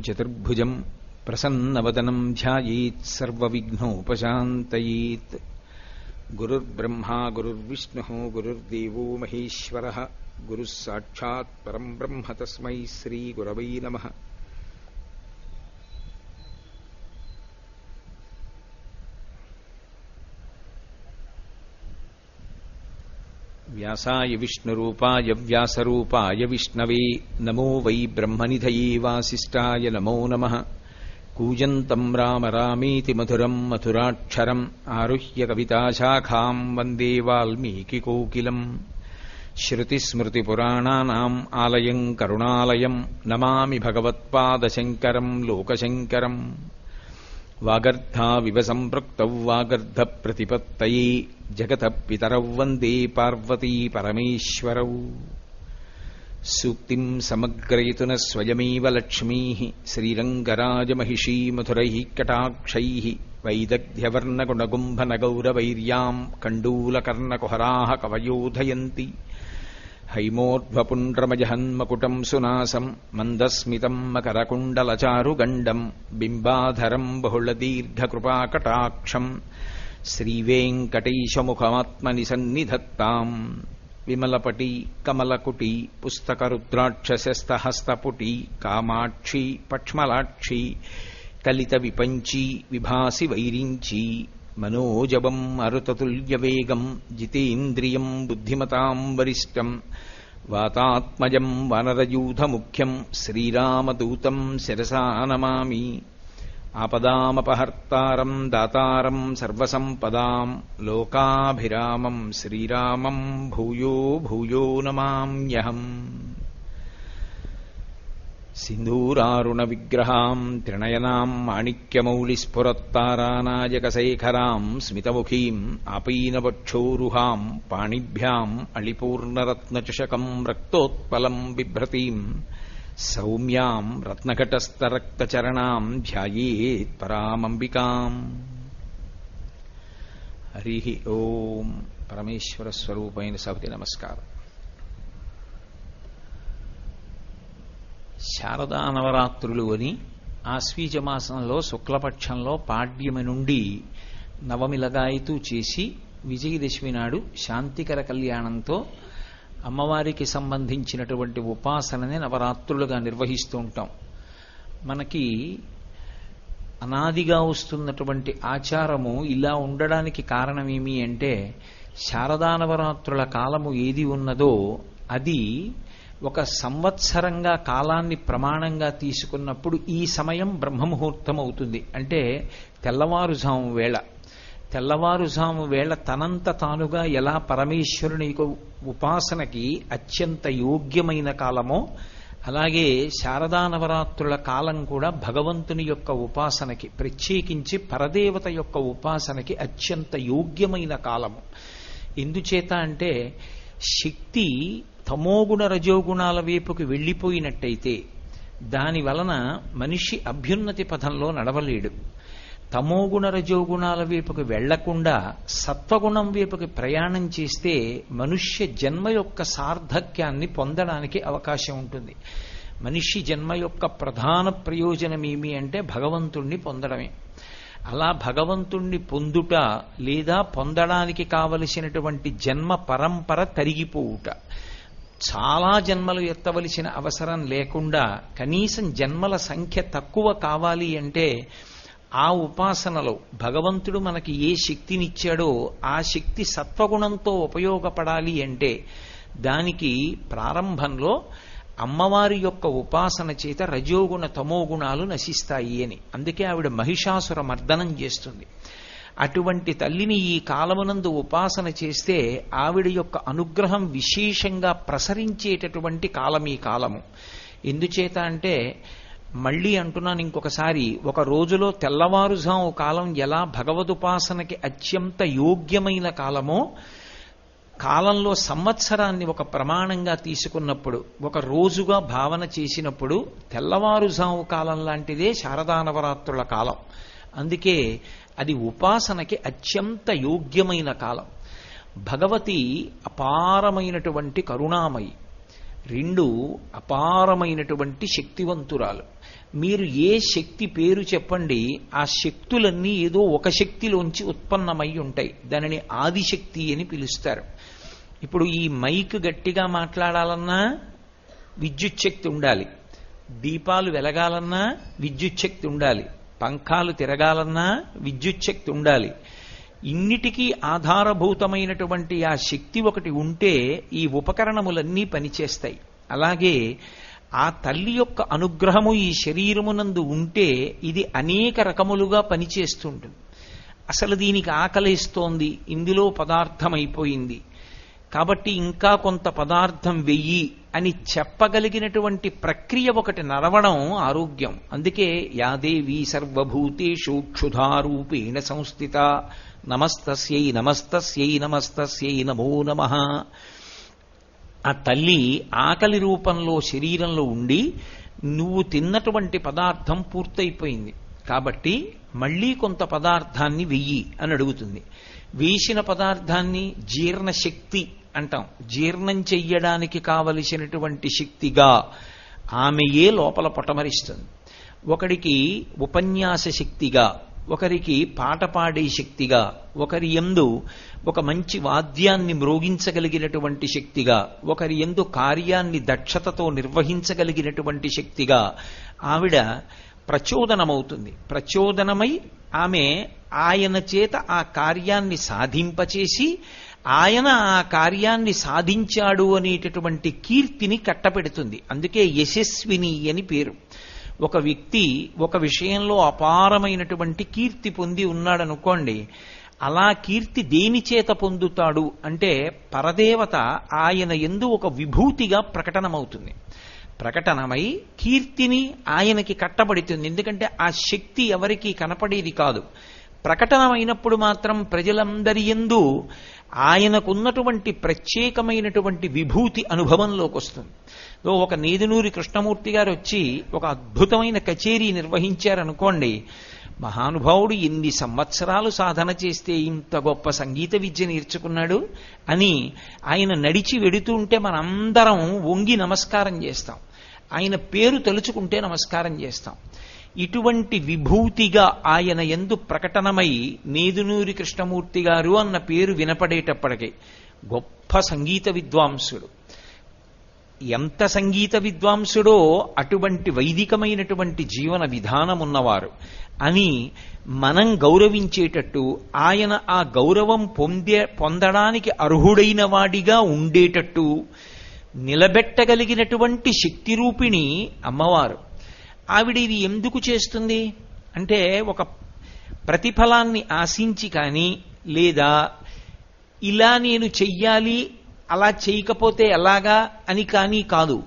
చతుర్భుజం ప్రసన్నవదనం ధ్యాయేత్ సర్వవిఘ్నోపశాంతయేత్. గురుర్బ్రహ్మా గురుర్విష్ణుః గురుర్దేవో మహేశ్వరః గురుః సాక్షాత్ పరం బ్రహ్మ తస్మై శ్రీ గురవై నమః. వ్యాసాయ విష్ణురూపాయ వ్యాసరూపాయ విష్ణవే నమో వై బ్రహ్మనిధయే వాసిష్ఠాయ నమో నమః. కూజంతం రామ రామేతి మధురం మధురాక్షరం ఆరుహ్య కవితాశాఖాం వందే వాల్మీకికోకిలం. శ్రుతిస్మృతిపురాణానాం ఆలయం కరుణాలయం నమామి భగవత్పాదశంకరం లోకశంకరం. వాగర్ధావివ సంపృక్తౌ వాగర్ధప్రతిపత్తయే జగతః పితరౌ వందే పార్వతీ పరమేశ్వరౌ. సూక్తిం సమగ్రయతున స్వయమేవ లక్ష్మీః శ్రీరంగరాజమహిషీ మధురైః కటాక్షైః వైదగ్ధ్యవర్ణగుణగుంభనగౌరవైర్యాం కండూలకర్ణకుహరాः కవయోధయంతి. హైమోర్ధ్వపుండ్రమజహన్మకుటం సునాసం మందస్మితం మకరకుండలచారుగండం బింబాధరం బహుళదీర్ఘకృపాకటాక్షం శ్రీవేంకటేశముఖమాత్మని సన్నిధత్తాం. విమలపటి కమలకుటి పుస్తకరుద్రాక్షసస్తహస్తపుటి కామాక్షి పక్ష్మలాక్షి కలిత విపంచి విభాసి వైరించి. మనోజవం మరుతతుల్యవేగం జితేంద్రియం బుద్ధిమతాం వరిష్టం. వాతాత్మజం వానరయూథముఖ్యం శ్రీరామదూతం శిరసా నమామి. ఆపదామపహర్తారం దాతారం సర్వసంపదాం లోకాభిరామం శ్రీరామం భూయో భూయో నమామ్యహం. సింధూరారుణ విగ్రహాం త్రినయనాం మాణిక్యమౌళిస్ఫురత్తారానాయకశేఖరాం స్మితముఖీం ఆపీనవక్షోరుహాం పాణిభ్యాం అళిపూర్ణరత్నచషకం రక్తోత్పలం బిభ్రతీం. సౌమ్యాం రత్నఘటస్థరక్తచరణాం ధ్యాయేత్ పరామంబికాం. హరి ఓం. పరమేశ్వర స్వరూపైన సభకి నమస్కారం. శారదా నవరాత్రులు అని ఆశ్వీజమాసంలో శుక్లపక్షంలో పాడ్యమి నుండి నవమి లగాయతూ చేసి విజయదశమి నాడు శాంతికర కళ్యాణంతో అమ్మవారికి సంబంధించినటువంటి ఉపాసనని నవరాత్రులుగా నిర్వహిస్తూ ఉంటాం. మనకి అనాదిగా వస్తున్నటువంటి ఆచారము ఇలా ఉండడానికి కారణమేమి అంటే, శారదా నవరాత్రుల కాలము ఏది ఉన్నదో అది ఒక సంవత్సరంగా కాలాన్ని ప్రమాణంగా తీసుకున్నప్పుడు ఈ సమయం బ్రహ్మముహూర్తం అవుతుంది. అంటే తెల్లవారుజాము వేళ తనంత తానుగా ఎలా పరమేశ్వరుని ఉపాసనకి అత్యంత యోగ్యమైన కాలమో, అలాగే శారదా నవరాత్రుల కాలం కూడా భగవంతుని యొక్క ఉపాసనకి, ప్రత్యేకించి పరదేవత యొక్క ఉపాసనకి అత్యంత యోగ్యమైన కాలము. ఎందుచేత అంటే శక్తి తమోగుణ రజోగుణాల వైపుకి వెళ్ళిపోయినట్టయితే దాని వలన మనిషి అభ్యున్నతి పథంలో నడవలేడు. తమోగుణ రజోగుణాల వైపుకి వెళ్లకుండా సత్వగుణం వైపుకి ప్రయాణం చేస్తే మనుష్య జన్మ యొక్క సార్థక్యాన్ని పొందడానికి అవకాశం ఉంటుంది. మనిషి జన్మ యొక్క ప్రధాన ప్రయోజనం ఏమి అంటే భగవంతుణ్ణి పొందడమే. అలా భగవంతుణ్ణి పొందుట లేదా పొందడానికి కావలసినటువంటి జన్మ పరంపర తరిగిపోవుట, చాలా జన్మలు ఎత్తవలసిన అవసరం లేకుండా కనీసం జన్మల సంఖ్య తక్కువ కావాలి అంటే ఆ ఉపాసనలో భగవంతుడు మనకి ఏ శక్తినిచ్చాడో ఆ శక్తి సత్వగుణంతో ఉపయోగపడాలి అంటే దానికి ప్రారంభంలో అమ్మవారి యొక్క ఉపాసన చేత రజోగుణ తమోగుణాలు నశిస్తాయి అని. అందుకే ఆవిడ మహిషాసుర మర్దనం చేస్తుంది. అటువంటి తల్లిని ఈ కాలమునందు ఉపాసన చేస్తే ఆవిడ యొక్క అనుగ్రహం విశేషంగా ప్రసరించేటటువంటి కాలం ఈ కాలము. ఎందుచేత అంటే మళ్ళీ అంటున్నాను ఇంకొకసారి, ఒక రోజులో తెల్లవారుజాము కాలం ఎలా భగవదుపాసనకి అత్యంత యోగ్యమైన కాలమో, కాలంలో సంవత్సరాన్ని ఒక ప్రమాణంగా తీసుకున్నప్పుడు, ఒక రోజుగా భావన చేసినప్పుడు తెల్లవారుజాము కాలం లాంటిదే శారదా నవరాత్రుల కాలం. అందుకే అది ఉపాసనకి అత్యంత యోగ్యమైన కాలం. భగవతి అపారమైనటువంటి కరుణామయి, రెండు అపారమైనటువంటి శక్తివంతురాలు. మీరు ఏ శక్తి పేరు చెప్పండి, ఆ శక్తులన్నీ ఏదో ఒక శక్తిలోంచి ఉత్పన్నమై ఉంటాయి. దానిని ఆదిశక్తి అని పిలుస్తారు. ఇప్పుడు ఈ మైక్ గట్టిగా మాట్లాడాలన్నా విద్యుత్ శక్తి ఉండాలి, దీపాలు వెలగాలన్నా విద్యుత్ శక్తి ఉండాలి, పంఖాలు తిరగాలన్నా విద్యుత్ శక్తి ఉండాలి. ఇన్నిటికీ ఆధారభూతమైనటువంటి ఆ శక్తి ఒకటి ఉంటే ఈ ఉపకరణములన్నీ పనిచేస్తాయి. అలాగే ఆ తల్లి యొక్క అనుగ్రహము ఈ శరీరమునందు ఉంటే ఇది అనేక రకములుగా పనిచేస్తుంటుంది. అసలు దీనికి ఆకలిస్తోంది, ఇందులో పదార్థం అయిపోయింది కాబట్టి ఇంకా కొంత పదార్థం వెయ్యి అని చెప్పగలిగినటువంటి ప్రక్రియ ఒకటి నడవడం ఆరోగ్యం. అందుకే యాదేవి సర్వభూతేషు క్షుధారూపేణ సంస్థిత నమస్తస్యై నమస్తస్యై నమస్తస్యై నమో నమః. ఆ తల్లి ఆకలి రూపంలో శరీరంలో ఉండి నువ్వు తిన్నటువంటి పదార్థం పూర్తయిపోయింది కాబట్టి మళ్ళీ కొంత పదార్థాన్ని వెయ్యి అని అడుగుతుంది. వేసిన పదార్థాన్ని జీర్ణశక్తి అంటాం. జీర్ణం చెయ్యడానికి కావలసినటువంటి శక్తిగా ఆమెయే లోపల పొటమరిస్తుంది. ఒకడికి ఉపన్యాస శక్తిగా, ఒకరికి పాట పాడే శక్తిగా, ఒకరి యందు ఒక మంచి వాద్యాన్ని మ్రోగించగలిగినటువంటి శక్తిగా, ఒకరి యందు కార్యాన్ని దక్షతతో నిర్వహించగలిగినటువంటి శక్తిగా ఆవిడ ప్రచోదనమవుతుంది. ప్రచోదనమై ఆమె ఆయన చేత ఆ కార్యాన్ని సాధింపచేసి ఆయన ఆ కార్యాన్ని సాధించాడు అనేటటువంటి కీర్తిని కట్టపెడుతుంది. అందుకే యశస్విని అని పేరు. ఒక వ్యక్తి ఒక విషయంలో అపారమైనటువంటి కీర్తి పొంది ఉన్నాడనుకోండి, అలా కీర్తి దేని చేత పొందుతాడు అంటే పరదేవత ఆయన యందు ఒక విభూతిగా ప్రకటనమవుతుంది. ప్రకటనమై కీర్తిని ఆయనకి కట్టబడుతుంది. ఎందుకంటే ఆ శక్తి ఎవరికి కనపడేది కాదు. ప్రకటనమైనప్పుడు మాత్రం ప్రజలందరి యందు ఆయనకున్నటువంటి ప్రత్యేకమైనటువంటి విభూతి అనుభవంలోకి వస్తుంది. ఒక నేదునూరి కృష్ణమూర్తి గారు వచ్చి ఒక అద్భుతమైన కచేరీ నిర్వహించారనుకోండి, మహానుభావుడు ఎన్ని సంవత్సరాలు సాధన చేస్తే ఇంత గొప్ప సంగీత విద్య నేర్చుకున్నాడు అని ఆయన నడిచి వెడుతూ ఉంటే మనందరం వంగి నమస్కారం చేస్తాం. ఆయన పేరు తలుచుకుంటే నమస్కారం చేస్తాం. ఇటువంటి విభూతిగా ఆయన యందు ప్రకటనమై నేదునూరి కృష్ణమూర్తి గారు అన్న పేరు వినపడేటప్పటికీ గొప్ప సంగీత విద్వాంసుడు. ఎంత సంగీత విద్వాంసుడో అటువంటి వైదికమైనటువంటి జీవన విధానం ఉన్నవారు అని మనం గౌరవించేటట్టు, ఆయన ఆ గౌరవం పొందడానికి అర్హుడైన వాడిగా ఉండేటట్టు నిలబెట్టగలిగినటువంటి శక్తి రూపిణి అమ్మవారు. ఆవిడ ఇది ఎందుకు చేస్తుంది అంటే ఒక ప్రతిఫలాన్ని ఆశించి కానీ, లేదా ఇలా నేను చెయ్యాలి అలా చేయకపోతే ఎలాగా అని కానీ కాదు.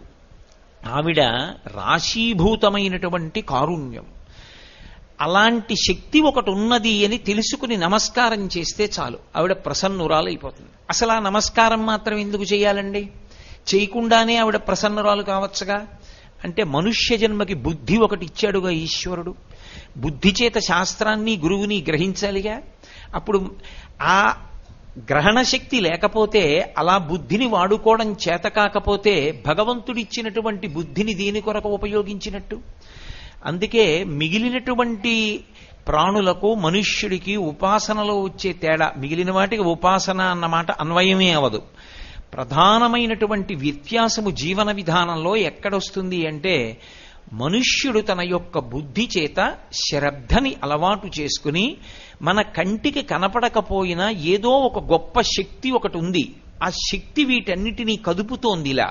ఆవిడ రాశీభూతమైనటువంటి కారుణ్యం. అలాంటి శక్తి ఒకటి ఉన్నది అని తెలుసుకుని నమస్కారం చేస్తే చాలు, ఆవిడ ప్రసన్నురాలైపోతుంది. అసలు ఆ నమస్కారం మాత్రం ఎందుకు చేయాలండి? చేయకుండానే ఆవిడ ప్రసన్నురాలు కావచ్చుగా. అంటే మనుష్య జన్మకి బుద్ధి ఒకటి ఇచ్చాడుగా ఈశ్వరుడు. బుద్ధి చేత శాస్త్రాన్ని గురువుని గ్రహించాలిగా. అప్పుడు ఆ గ్రహణ శక్తి లేకపోతే, అలా బుద్ధిని వాడుకోవడం చేత కాకపోతే భగవంతుడిచ్చినటువంటి బుద్ధిని దేని కొరకు ఉపయోగించినట్టు? అందుకే మిగిలినటువంటి ప్రాణులకు మనుష్యుడికి ఉపాసనలో వచ్చే తేడా, మిగిలిన వాటికి ఉపాసన అన్నమాట అన్వయమే అవదు. ప్రధానమైనటువంటి వ్యత్యాసము జీవన విధానంలో ఎక్కడొస్తుంది అంటే, మనుష్యుడు తన యొక్క బుద్ధి చేత శ్రద్ధని అలవాటు చేసుకుని మన కంటికి కనపడకపోయినా ఏదో ఒక గొప్ప శక్తి ఒకటి ఉంది, ఆ శక్తి వీటన్నిటినీ కదుపుతోంది. ఇలా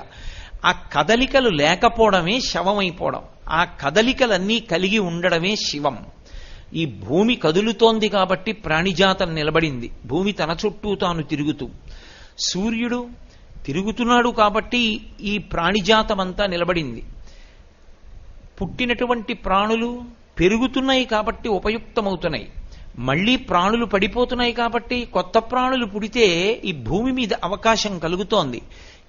ఆ కదలికలు లేకపోవడమే శవమైపోవడం, ఆ కదలికలన్నీ కలిగి ఉండడమే శివం. ఈ భూమి కదులుతోంది కాబట్టి ప్రాణిజాతం నిలబడింది, భూమి తన చుట్టూ తాను తిరుగుతూ. సూర్యుడు తిరుగుతున్నాడు కాబట్టి ఈ ప్రాణిజాతమంతా నిలబడింది. పుట్టినటువంటి ప్రాణులు పెరుగుతున్నాయి కాబట్టి ఉపయుక్తమవుతున్నాయి. మళ్లీ ప్రాణులు పడిపోతున్నాయి కాబట్టి కొత్త ప్రాణులు పుడితే ఈ భూమి మీద అవకాశం కలుగుతోంది.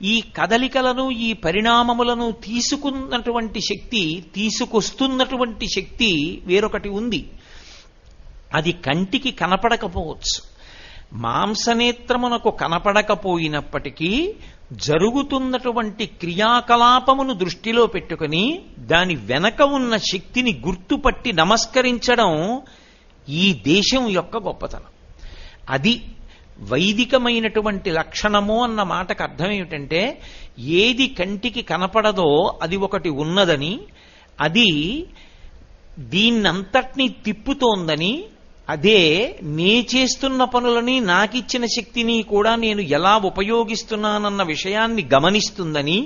ఈ కదలికలను, ఈ పరిణామములను తీసుకున్నటువంటి శక్తి, తీసుకొస్తున్నటువంటి శక్తి వేరొకటి ఉంది. అది కంటికి కనపడకపోవచ్చు, మాంసనేత్రమునకు కనపడకపోయినప్పటికీ జరుగుతున్నటువంటి క్రియాకలాపమును దృష్టిలో పెట్టుకుని దాని వెనక ఉన్న శక్తిని గుర్తుపట్టి నమస్కరించడం ఈ దేశం యొక్క గొప్పతనం. అది వైదికమైనటువంటి లక్షణము అన్న మాటకు అర్థం ఏమిటంటే, ఏది కంటికి కనపడదో అది ఒకటి ఉన్నదని, అది దీన్నంతటినీ తిప్పుతోందని, అదే నే చేస్తున్న పనులని నాకిచ్చిన శక్తిని కూడా నేను ఎలా ఉపయోగిస్తున్నానన్న విషయాన్ని గమనిస్తుందని,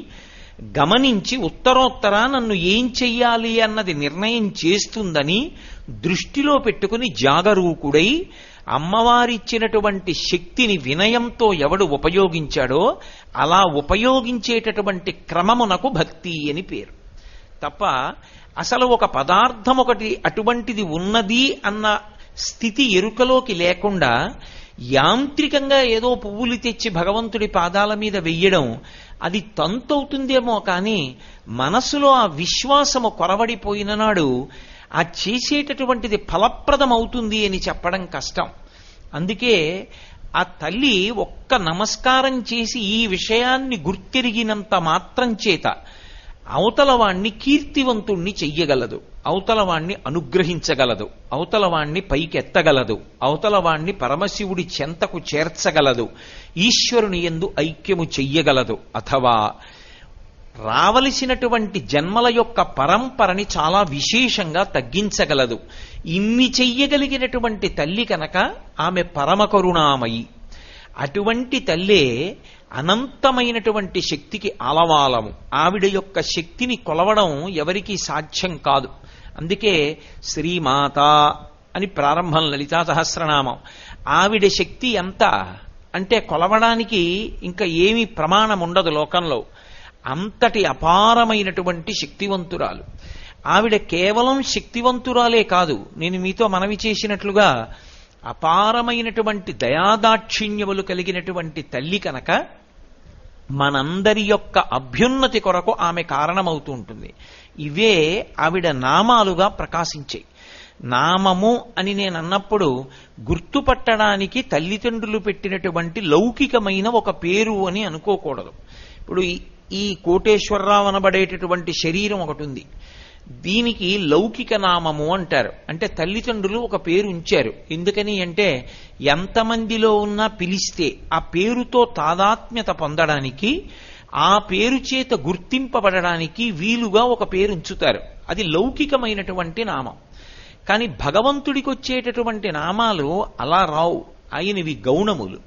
గమనించి ఉత్తరోత్తర నన్ను ఏం చెయ్యాలి అన్నది నిర్ణయం చేస్తుందని దృష్టిలో పెట్టుకుని జాగరూకుడై అమ్మవారిచ్చినటువంటి శక్తిని వినయంతో ఎవడు ఉపయోగించాడో అలా ఉపయోగించేటటువంటి క్రమమునకు భక్తి అని పేరు. తప్ప అసలు ఒక పదార్థం ఒకటి అటువంటిది ఉన్నది అన్న స్థితి ఎరుకలోకి లేకుండా యాంత్రికంగా ఏదో పువ్వులు తెచ్చి భగవంతుడి పాదాల మీద వెయ్యడం అది తంతవుతుందేమో కానీ మనసులో ఆ విశ్వాసము కొరవడిపోయిన నాడు ఆ చేసేటటువంటిది ఫలప్రదమవుతుంది అని చెప్పడం కష్టం. అందుకే ఆ తల్లి ఒక్క నమస్కారం చేసి ఈ విషయాన్ని గుర్తిరిగినంత మాత్రం చేత అవతలవాణ్ణి కీర్తివంతుణ్ణి చెయ్యగలదు, అవతలవాణ్ణి అనుగ్రహించగలదు, అవతలవాణ్ణి పైకెత్తగలదు, అవతలవాణ్ణి పరమశివుడి చెంతకు చేర్చగలదు, ఈశ్వరుని యందు ఐక్యము చెయ్యగలదు, అథవా రావలసినటువంటి జన్మల యొక్క పరంపరని చాలా విశేషంగా తగ్గించగలదు. ఇన్ని చెయ్యగలిగినటువంటి తల్లి కనుక ఆమె పరమ కరుణామయి. అటువంటి తల్లే అనంతమైనటువంటి శక్తికి ఆలవాలము. ఆవిడ యొక్క శక్తిని కొలవడం ఎవరికీ సాధ్యం కాదు. అందుకే శ్రీమాత అని ప్రారంభం లలితా సహస్రనామం. ఆవిడ శక్తి ఎంత అంటే కొలవడానికి ఇంకా ఏమీ ప్రమాణం ఉండదు లోకంలో. అంతటి అపారమైనటువంటి శక్తివంతురాలు ఆవిడ. కేవలం శక్తివంతురాలే కాదు, నేను మీతో మనవి చేసినట్లుగా అపారమైనటువంటి దయాదాక్షిణ్యములు కలిగినటువంటి తల్లి కనుక మనందరి యొక్క అభ్యున్నతి కొరకు ఆమె కారణమవుతూ ఉంటుంది. ఇవే ఆవిడ నామాలుగా ప్రకాశించాయి. నామము అని నేను అన్నప్పుడు గుర్తుపట్టడానికి తల్లిదండ్రులు పెట్టినటువంటి లౌకికమైన ఒక పేరు అని అనుకోకూడదు. ఇప్పుడు ఈ కోటేశ్వరరావు అనబడేటటువంటి శరీరం ఒకటి ఉంది, దీనికి లౌకిక నామము అంటారు. అంటే తల్లిదండ్రులు ఒక పేరు ఉంచారు. ఎందుకని అంటే ఎంతమందిలో ఉన్నా పిలిస్తే ఆ పేరుతో తాదాత్మ్యత పొందడానికి, ఆ పేరు చేత గుర్తింపబడడానికి వీలుగా ఒక పేరు ఉంచుతారు. అది లౌకికమైనటువంటి నామం. కానీ భగవంతుడికి వచ్చేటటువంటి నామాలు అలా రావు. ఆయనవి గౌణములు.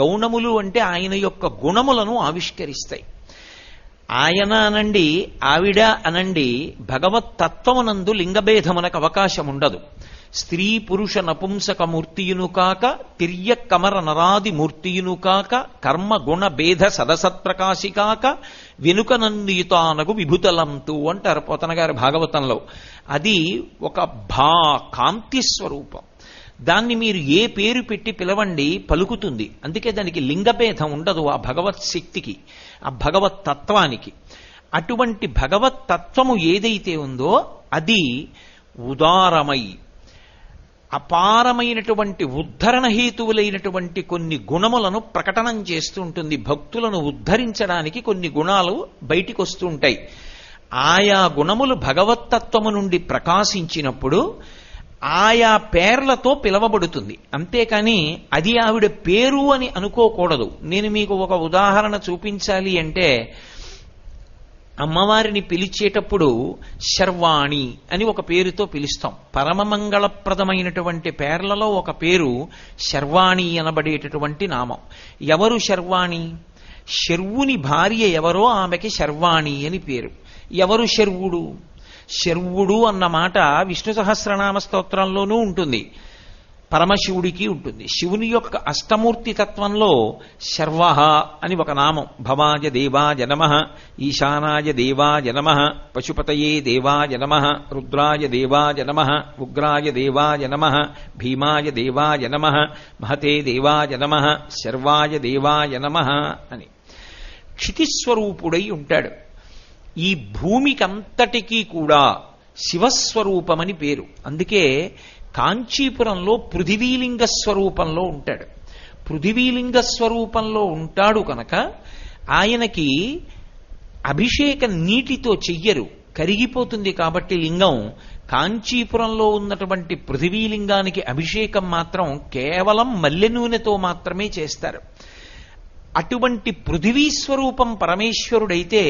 గౌణములు అంటే ఆయన యొక్క గుణములను ఆవిష్కరిస్తాయి. ఆయన అనండి, ఆవిడ అనండి, భగవత్ తత్వమునందు లింగభేదమునకు అవకాశం ఉండదు. స్త్రీ పురుష నపుంసక మూర్తియును కాక, తిర్య కమర నరాది మూర్తియును కాక, కర్మ గుణ భేద సదసత్ప్రకాశి కాక, వెనుక నందియుతానగు విభుతలంతు అంటారు పోతన గారి భాగవతంలో. అది ఒక కాంతి స్వరూపం. దాన్ని మీరు ఏ పేరు పెట్టి పిలవండి పలుకుతుంది. అందుకే దానికి లింగభేదం ఉండదు ఆ భగవత్ శక్తికి, ఆ భగవత్ తత్వానికి. అటువంటి భగవత్ తత్వము ఏదైతే ఉందో అది ఉదారమై అపారమైనటువంటి ఉద్ధరణ హేతువులైనటువంటి కొన్ని గుణములను ప్రకటనం చేస్తూ ఉంటుంది. భక్తులను ఉద్ధరించడానికి కొన్ని గుణాలు బయటికి వస్తూ ఉంటాయి. ఆయా గుణములు భగవత్తత్వము నుండి ప్రకాశించినప్పుడు ఆయా పేర్లతో పిలవబడుతుంది. అంతేకాని అది ఆవిడ పేరు అని అనుకోకూడదు. నేను మీకు ఒక ఉదాహరణ చూపించాలి అంటే, అమ్మవారిని పిలిచేటప్పుడు శర్వాణి అని ఒక పేరుతో పిలుస్తాం. పరమమంగళప్రదమైనటువంటి పేర్లలో ఒక పేరు శర్వాణి అనబడేటటువంటి నామం. ఎవరు శర్వాణి? శర్వుని భార్య ఎవరో ఆమెకి శర్వాణి అని పేరు. ఎవరు శర్వుడు? శర్వుడు అన్న మాట విష్ణు సహస్రనామ స్తోత్రంలోనూ ఉంటుంది, పరమశివుడికి ఉంటుంది. శివుని యొక్క అష్టమూర్తి తత్వంలో శర్వ అని ఒక నామం. భవాయ దేవాయ నమః, ఈశానాయ దేవాయ నమః, పశుపతయే దేవాయ నమః, రుద్రాయ దేవాయ నమః, ఉగ్రాయ దేవాయ నమః, భీమాయ దేవాయ నమః, మహతే దేవాయ నమః, శర్వాయ దేవాయ నమః అని క్షితిస్వరూపుడై ఉంటాడు. ఈ భూమికంతటికీ కూడా శివస్వరూపమని పేరు. అందుకే కాంచీపురంలో పృథివీలింగ స్వరూపంలో ఉంటాడు. పృథివీలింగ స్వరూపంలో ఉంటాడు కనుక ఆయనకి అభిషేకం నీటితో చెయ్యరు, కరిగిపోతుంది కాబట్టి లింగం. కాంచీపురంలో ఉన్నటువంటి పృథివీలింగానికి అభిషేకం మాత్రం కేవలం మల్లె నూనెతో మాత్రమే చేస్తారు. అటువంటి పృథివీ స్వరూపం పరమేశ్వరుడైతే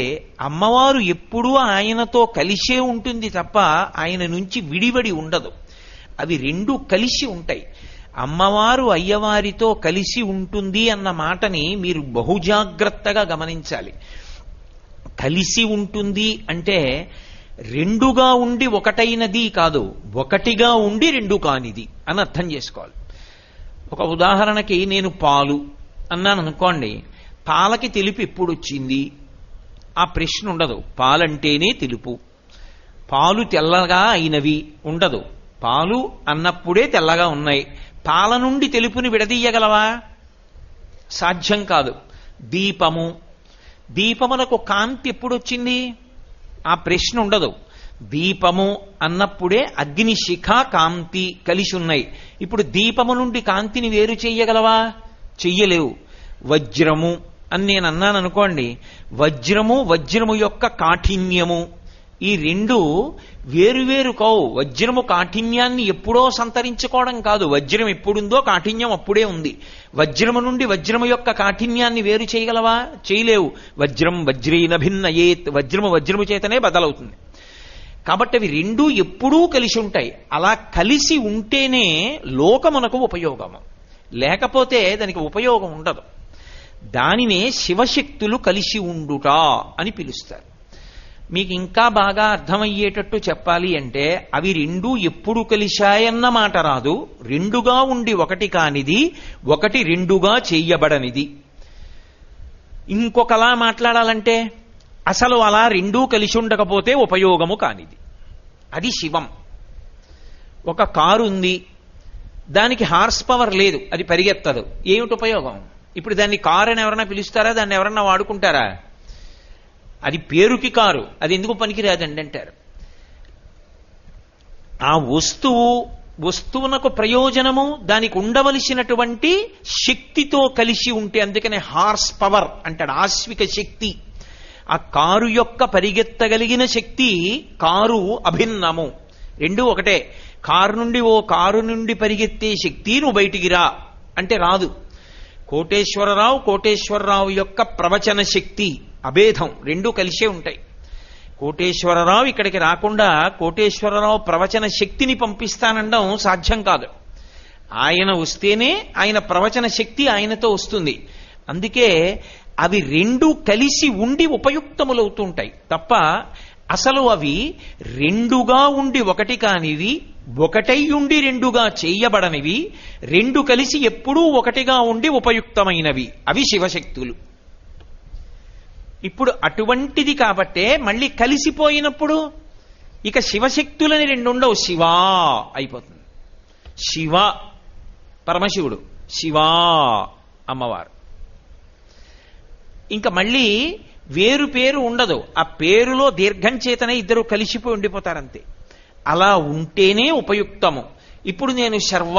అమ్మవారు ఎప్పుడూ ఆయనతో కలిసే ఉంటుంది తప్ప ఆయన నుంచి విడివడి ఉండదు. అవి రెండూ కలిసి ఉంటాయి. అమ్మవారు అయ్యవారితో కలిసి ఉంటుంది అన్న మాటని మీరు బహుజాగ్రత్తగా గమనించాలి. కలిసి ఉంటుంది అంటే రెండుగా ఉండి ఒకటైనది కాదు, ఒకటిగా ఉండి రెండు కానిది అని అర్థం చేసుకోవాలి. ఒక ఉదాహరణకి నేను పాలు అన్నాను అనుకోండి, పాలకి తెలుపు ఎప్పుడు వచ్చింది ఆ ప్రశ్న ఉండదు. పాలంటేనే తెలుపు. పాలు తెల్లగా అయినవి ఉండదు. పాలు అన్నప్పుడే తెల్లగా ఉన్నాయి. పాల నుండి తెలుపుని విడదీయగలవా? సాధ్యం కాదు. దీపము, దీపమునకు కాంతి ఎప్పుడు వచ్చింది ఆ ప్రశ్న ఉండదు. దీపము అన్నప్పుడే అగ్ని శిఖ కాంతి కలిసి ఉన్నాయి. ఇప్పుడు దీపము నుండి కాంతిని వేరు చెయ్యగలవా? చెయ్యలేవు. వజ్రము అని నేను అన్నాను అనుకోండి, వజ్రము యొక్క కాఠిన్యము, ఈ రెండు వేరువేరు కావు. వజ్రము కాఠిన్యాన్ని ఎప్పుడో సంతరించుకోవడం కాదు. వజ్రం ఎప్పుడుందో కాఠిన్యం అప్పుడే ఉంది. వజ్రము నుండి వజ్రము యొక్క కాఠిన్యాన్ని వేరు చేయగలవా? చేయలేవు. వజ్రం వజ్రీన భిన్నయేత్, వజ్రము చేతనే బదలవుతుంది. కాబట్టి అవి రెండూ ఎప్పుడూ కలిసి ఉంటాయి. అలా కలిసి ఉంటేనే లోకమునకు ఉపయోగము, లేకపోతే దానికి ఉపయోగం ఉండదు. దానినే శివశక్తులు కలిసి ఉండుట అని పిలుస్తారు. మీకు ఇంకా బాగా అర్థమయ్యేటట్టు చెప్పాలి అంటే అవి రెండూ ఎప్పుడు కలిశాయన్న మాట రాదు. రెండుగా ఉండి ఒకటి కానిది, ఒకటి రెండుగా చెయ్యబడనిది. ఇంకొకలా మాట్లాడాలంటే అసలు అలా రెండూ కలిసి ఉండకపోతే ఉపయోగము కానిది. అది శివం. ఒక కారు ఉంది, దానికి హార్స్ పవర్ లేదు, అది పరిగెత్తదు. ఏమిటి ఉపయోగం? ఇప్పుడు దాన్ని కారు అని ఎవరన్నా పిలుస్తారా? దాన్ని ఎవరన్నా వాడుకుంటారా? అది పేరుకి కారు, అది ఎందుకు పనికిరాదండి అంటారు. ఆ వస్తువునకు ప్రయోజనము దానికి ఉండవలసినటువంటి శక్తితో కలిసి ఉంటే, అందుకనే హార్స్ పవర్ అంటాడు, ఆశ్విక శక్తి. ఆ కారు యొక్క పరిగెత్తగలిగిన శక్తి, కారు అభిన్నము, రెండు ఒకటే. కారు నుండి పరిగెత్తే శక్తి నువ్వు బయటికి రా అంటే రాదు. కోటేశ్వరరావు యొక్క ప్రవచన శక్తి అభేదం, రెండూ కలిసే ఉంటాయి. కోటేశ్వరరావు ఇక్కడికి రాకుండా కోటేశ్వరరావు ప్రవచన శక్తిని పంపిస్తానండం సాధ్యం కాదు. ఆయన వస్తేనే ఆయన ప్రవచన శక్తి ఆయనతో వస్తుంది. అందుకే అవి రెండూ కలిసి ఉండి ఉపయుక్తములవుతుంటాయి తప్ప అసలు అవి రెండుగా ఉండి ఒకటి కానివి, ఒకటై ఉండి రెండుగా చేయబడనివి, రెండు కలిసి ఎప్పుడూ ఒకటిగా ఉండి ఉపయుక్తమైనవి అవి శివశక్తులు. ఇప్పుడు అటువంటిది కాబట్టే మళ్ళీ కలిసిపోయినప్పుడు ఇక శివశక్తులని రెండు ఉండవు, శివా అయిపోతుంది. శివ పరమశివుడు, శివా అమ్మవారు. ఇంకా మళ్ళీ వేరు పేరు ఉండదు. ఆ పేరులో దీర్ఘం చేతనే ఇద్దరు కలిసిపోయి ఉండిపోతారంతే. అలా ఉంటేనే ఉపయుక్తము. ఇప్పుడు నేను శర్వ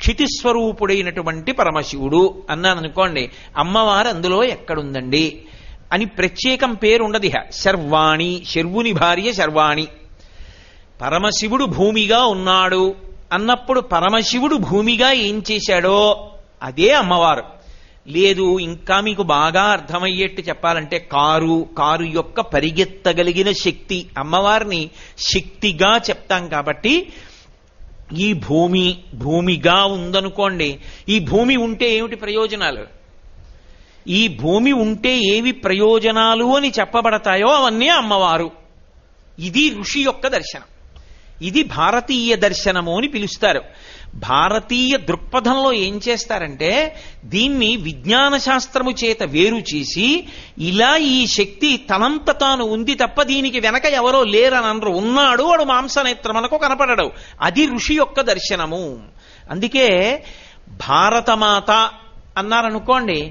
క్షితిస్వరూపుడైనటువంటి పరమశివుడు అన్నాను అనుకోండి, అమ్మవారు అందులో ఎక్కడుందండి అని ప్రత్యేకం పేరు ఉండదు. శర్వాణి, శర్వుని భార్య శర్వాణి. పరమశివుడు భూమిగా ఉన్నాడు అన్నప్పుడు పరమశివుడు భూమిగా ఏం చేశాడో అదే అమ్మవారు. లేదు, ఇంకా మీకు బాగా అర్థమయ్యేట్టు చెప్పాలంటే కారు యొక్క పరిగెత్తగలిగిన శక్తి, అమ్మవారిని శక్తిగా చెప్తాం కాబట్టి ఈ భూమిగా ఉందనుకోండి, ఈ భూమి ఉంటే ఏమిటి ప్రయోజనాలు, ఈ భూమి ఉంటే ఏవి ప్రయోజనాలు అని చెప్పబడతాయో అవన్నీ అమ్మవారు. ఇది ఋషి యొక్క దర్శనం. ఇది భారతీయ దర్శనము అని పిలుస్తారు. భారతీయ దృక్పథంలో ఏం చేస్తారంటే దీన్ని విజ్ఞాన శాస్త్రము చేత వేరు చేసి ఇలా ఈ శక్తి తనంత తాను ఉంది తప్ప దీనికి వెనక ఎవరో లేరని అనరు. ఉన్నాడు, వాడు మాంసనేత్రమునకు కనపడడు. అది ఋషి యొక్క దర్శనము. అందుకే భారతమాత అన్నారనుకోండి,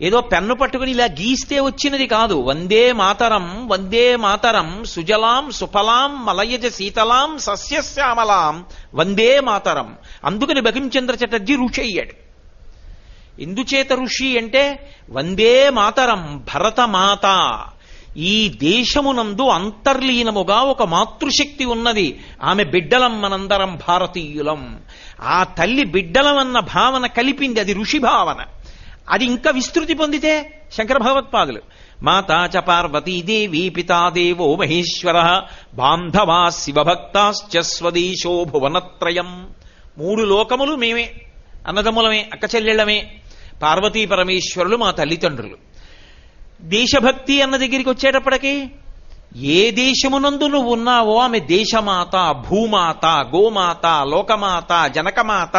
ఏదో పెన్ను పట్టుకుని ఇలా గీస్తే వచ్చినది కాదు. వందే మాతరం సుజలాం సుఫలాం మలయజ శీతలాం సస్యశ్యామలాం వందే మాతరం. అందుకని బకించంద్ర చటర్జీ ఋషి అయ్యాడు. ఎందుచేత ఋషి అంటే వందే మాతరం భరతమాత, ఈ దేశమునందు అంతర్లీనముగా ఒక మాతృశక్తి ఉన్నది, ఆమె బిడ్డలం మనందరం భారతీయులం. ఆ తల్లి బిడ్డలమన్న భావన కలిపింది, అది ఋషి భావన. అది ఇంకా విస్తృతి పొందితే శంకర భగవత్పాదులు మాతా చ పార్వతీదేవి పితాదేవో మహేశ్వర బాంధవా శివభక్తాశ్చ స్వదేశో భువనత్రయం. 3 లోకములు మేమే, అన్నదమ్ములమే, అక్క చెల్లెళ్లమే. పార్వతీ పరమేశ్వరులు మా తల్లిదండ్రులు. దేశభక్తి అన్న దగ్గరికి వచ్చేటప్పటికీ ఏ దేశమునందు నువ్వు ఉన్నావో ఆమె దేశమాత, భూమాత, గోమాత, లోకమాత, జనకమాత.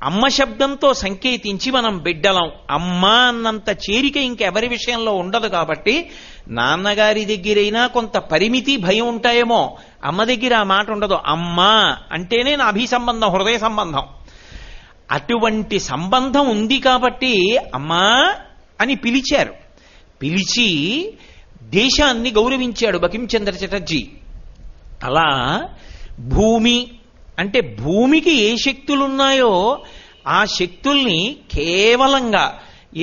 అమ్మ శబ్దంతో సంకేతించి మనం బిడ్డలం. అమ్మ అన్నంత చేరిక ఇంకెవరి విషయంలో ఉండదు. కాబట్టి నాన్నగారి దగ్గరైనా కొంత పరిమితి, భయం ఉంటాయేమో, అమ్మ దగ్గర ఆ మాట ఉండదు. అమ్మ అంటేనే నా అభిసంబంధం, హృదయ సంబంధం. అటువంటి సంబంధం ఉంది కాబట్టి అమ్మా అని పిలిచారు. పిలిచి దేశాన్ని గౌరవించాడు బకించంద్ర చటర్జీ. అలా భూమి అంటే భూమికి ఏ శక్తులున్నాయో ఆ శక్తుల్ని కేవలంగా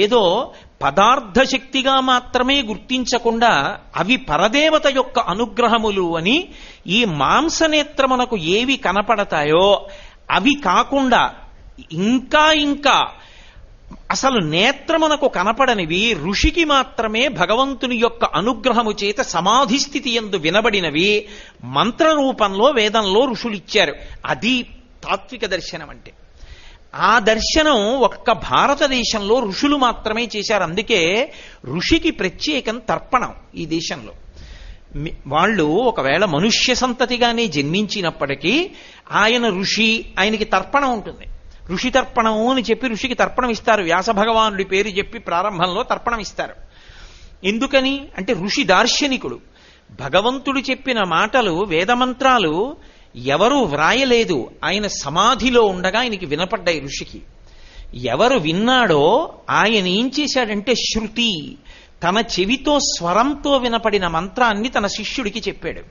ఏదో పదార్థ శక్తిగా మాత్రమే గుర్తించకుండా అవి పరదేవత యొక్క అనుగ్రహములు అని, ఈ మాంసనేత్రమునకు ఏవి కనపడతాయో అవి కాకుండా ఇంకా ఇంకా అసలు నేత్రమునకు కనపడనివి, ఋషికి మాత్రమే భగవంతుని యొక్క అనుగ్రహము చేత సమాధి స్థితి యందు వినబడినవి మంత్ర రూపంలో వేదంలో ఋషులిచ్చారు. అది తాత్విక దర్శనం అంటే. ఆ దర్శనం ఒక్క భారతదేశంలో ఋషులు మాత్రమే చేశారు. అందుకే ఋషికి ప్రత్యేకం తర్పణం ఈ దేశంలో. వాళ్ళు ఒకవేళ మనుష్య సంతతిగానే జన్మించినప్పటికీ ఆయన ఋషి, ఆయనకి తర్పణం ఉంటుంది. ఋషి తర్పణము అని చెప్పి ఋషికి తర్పణం ఇస్తారు. వ్యాస భగవానుడి పేరు చెప్పి ప్రారంభంలో తర్పణం ఇస్తారు. ఎందుకని అంటే ఋషి దార్శనికుడు. భగవంతుడు చెప్పిన మాటలు, వేదమంత్రాలు ఎవరు వ్రాయలేదు, ఆయన సమాధిలో ఉండగా ఆయనకి వినపడ్డాయి ఋషికి. ఎవరు విన్నాడో ఆయన ఏం చేశాడంటే శృతి, తన చెవితో స్వరంతో వినపడిన మంత్రాన్ని తన శిష్యుడికి చెప్పాడు.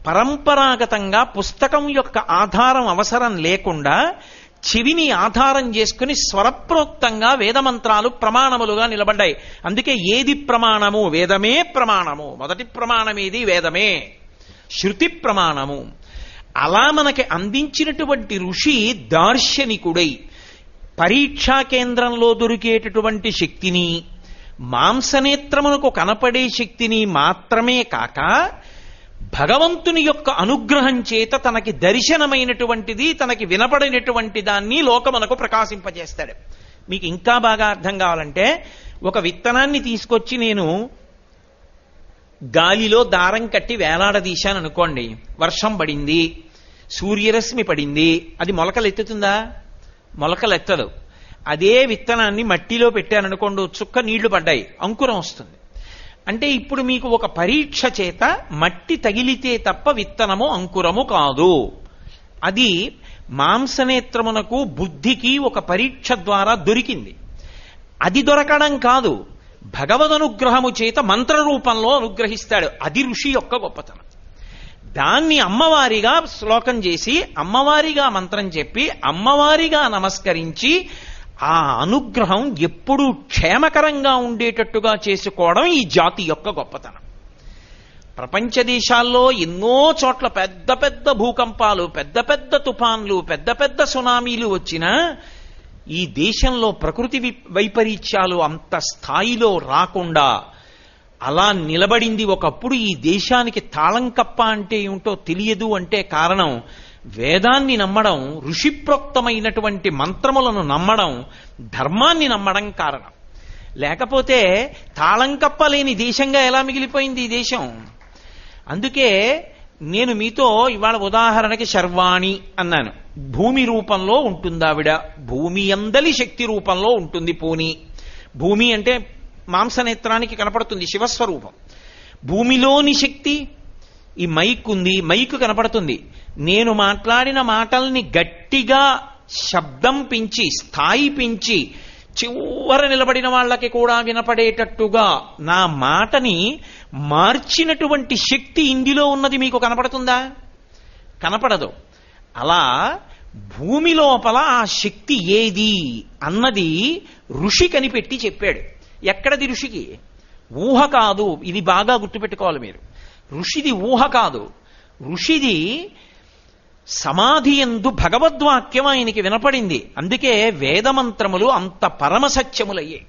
పరంపరాగతంగా పుస్తకం యొక్క ఆధారం అవసరం లేకుండా చెవిని ఆధారం చేసుకుని స్వరప్రోక్తంగా వేదమంత్రాలు ప్రమాణములుగా నిలబడ్డాయి. అందుకే ఏది ప్రమాణము? వేదమే ప్రమాణము. మొదటి ప్రమాణమేది వేదమే, శృతి ప్రమాణము. అలా మనకి అందించినటువంటి ఋషి దార్శనికుడై పరీక్షా కేంద్రంలో దొరికేటటువంటి శక్తిని, మాంసనేత్రమునకు కనపడే శక్తిని మాత్రమే కాక భగవంతుని యొక్క అనుగ్రహం చేత తనకి దర్శనమైనటువంటిది, తనకి వినపడినటువంటి దాన్ని లోకమునకు ప్రకాశింపజేస్తాడు. మీకు ఇంకా బాగా అర్థం కావాలంటే, ఒక విత్తనాన్ని తీసుకొచ్చి నేను గాలిలో దారం కట్టి వేలాడదీశాను అనుకోండి, వర్షం పడింది, సూర్యరశ్మి పడింది, అది మొలకలెత్తుతుందా? మొలకలెత్తదు. అదే విత్తనాన్ని మట్టిలో పెట్టాననుకోండి, చుక్క నీళ్లు పడ్డాయి, అంకురం వస్తుంది. అంటే ఇప్పుడు మీకు ఒక పరీక్ష చేత మట్టి తగిలితే తప్ప విత్తనము అంకురము కాదు. అది మాంసనేత్రమునకు, బుద్ధికి ఒక పరీక్ష ద్వారా దొరికింది. అది దొరకడం కాదు, భగవదనుగ్రహము చేత మంత్ర రూపంలో అనుగ్రహిస్తాడు. అది ఋషి యొక్క గొప్పతనం. దాన్ని అమ్మవారిగా శ్లోకం చేసి, అమ్మవారిగా మంత్రం చెప్పి, అమ్మవారిగా నమస్కరించి ఆ అనుగ్రహం ఎప్పుడూ క్షేమకరంగా ఉండేటట్టుగా చేసుకోవడం ఈ జాతి యొక్క గొప్పతనం. ప్రపంచ దేశాల్లో ఎన్నో చోట్ల పెద్ద పెద్ద భూకంపాలు, పెద్ద పెద్ద తుఫాన్లు, పెద్ద పెద్ద సునామీలు వచ్చినా ఈ దేశంలో ప్రకృతి వైపరీత్యాలు అంత స్థాయిలో రాకుండా అలా నిలబడింది. ఒకప్పుడు ఈ దేశానికి తాళం కప్ప అంటే ఏమిటో తెలియదు అంటే కారణం వేదాన్ని నమ్మడం, ఋషిప్రోక్తమైనటువంటి మంత్రములను నమ్మడం, ధర్మాన్ని నమ్మడం కారణం. లేకపోతే తాళం కప్పలేని దేశంగా ఎలా మిగిలిపోయింది ఈ దేశం? అందుకే నేను మీతో ఇవాళ ఉదాహరణకి శర్వాణి అన్నాను. భూమి రూపంలో ఉంటుంది ఆవిడ, భూమి అందలి శక్తి రూపంలో ఉంటుంది. పోని భూమి అంటే మాంసనేత్రానికి కనపడుతుంది, శివస్వరూపం. భూమిలోని శక్తి ఈ మైక్ ఉంది, మైక్ కనపడుతుంది. నేను మాట్లాడిన మాటల్ని గట్టిగా శబ్దం పెంచి, స్థాయి పెంచి, చివర నిలబడిన వాళ్ళకి కూడా వినపడేటట్టుగా నా మాటని మార్చినటువంటి శక్తి ఇందులో ఉన్నది మీకు కనపడుతుందా? కనపడదు. అలా భూమి లోపల ఆ శక్తి ఏది అన్నది ఋషి కనిపెట్టి చెప్పాడు. ఎక్కడది ఋషికి? ఊహ కాదు. ఇది బాగా గుర్తుపెట్టుకోవాలి మీరు. ఋషిది ఊహ కాదు. ఋషిది సమాధి యందు భగవద్వాక్యం ఆయనకి వినపడింది. అందుకే వేదమంత్రములు అంత పరమసత్యములయ్యాయి.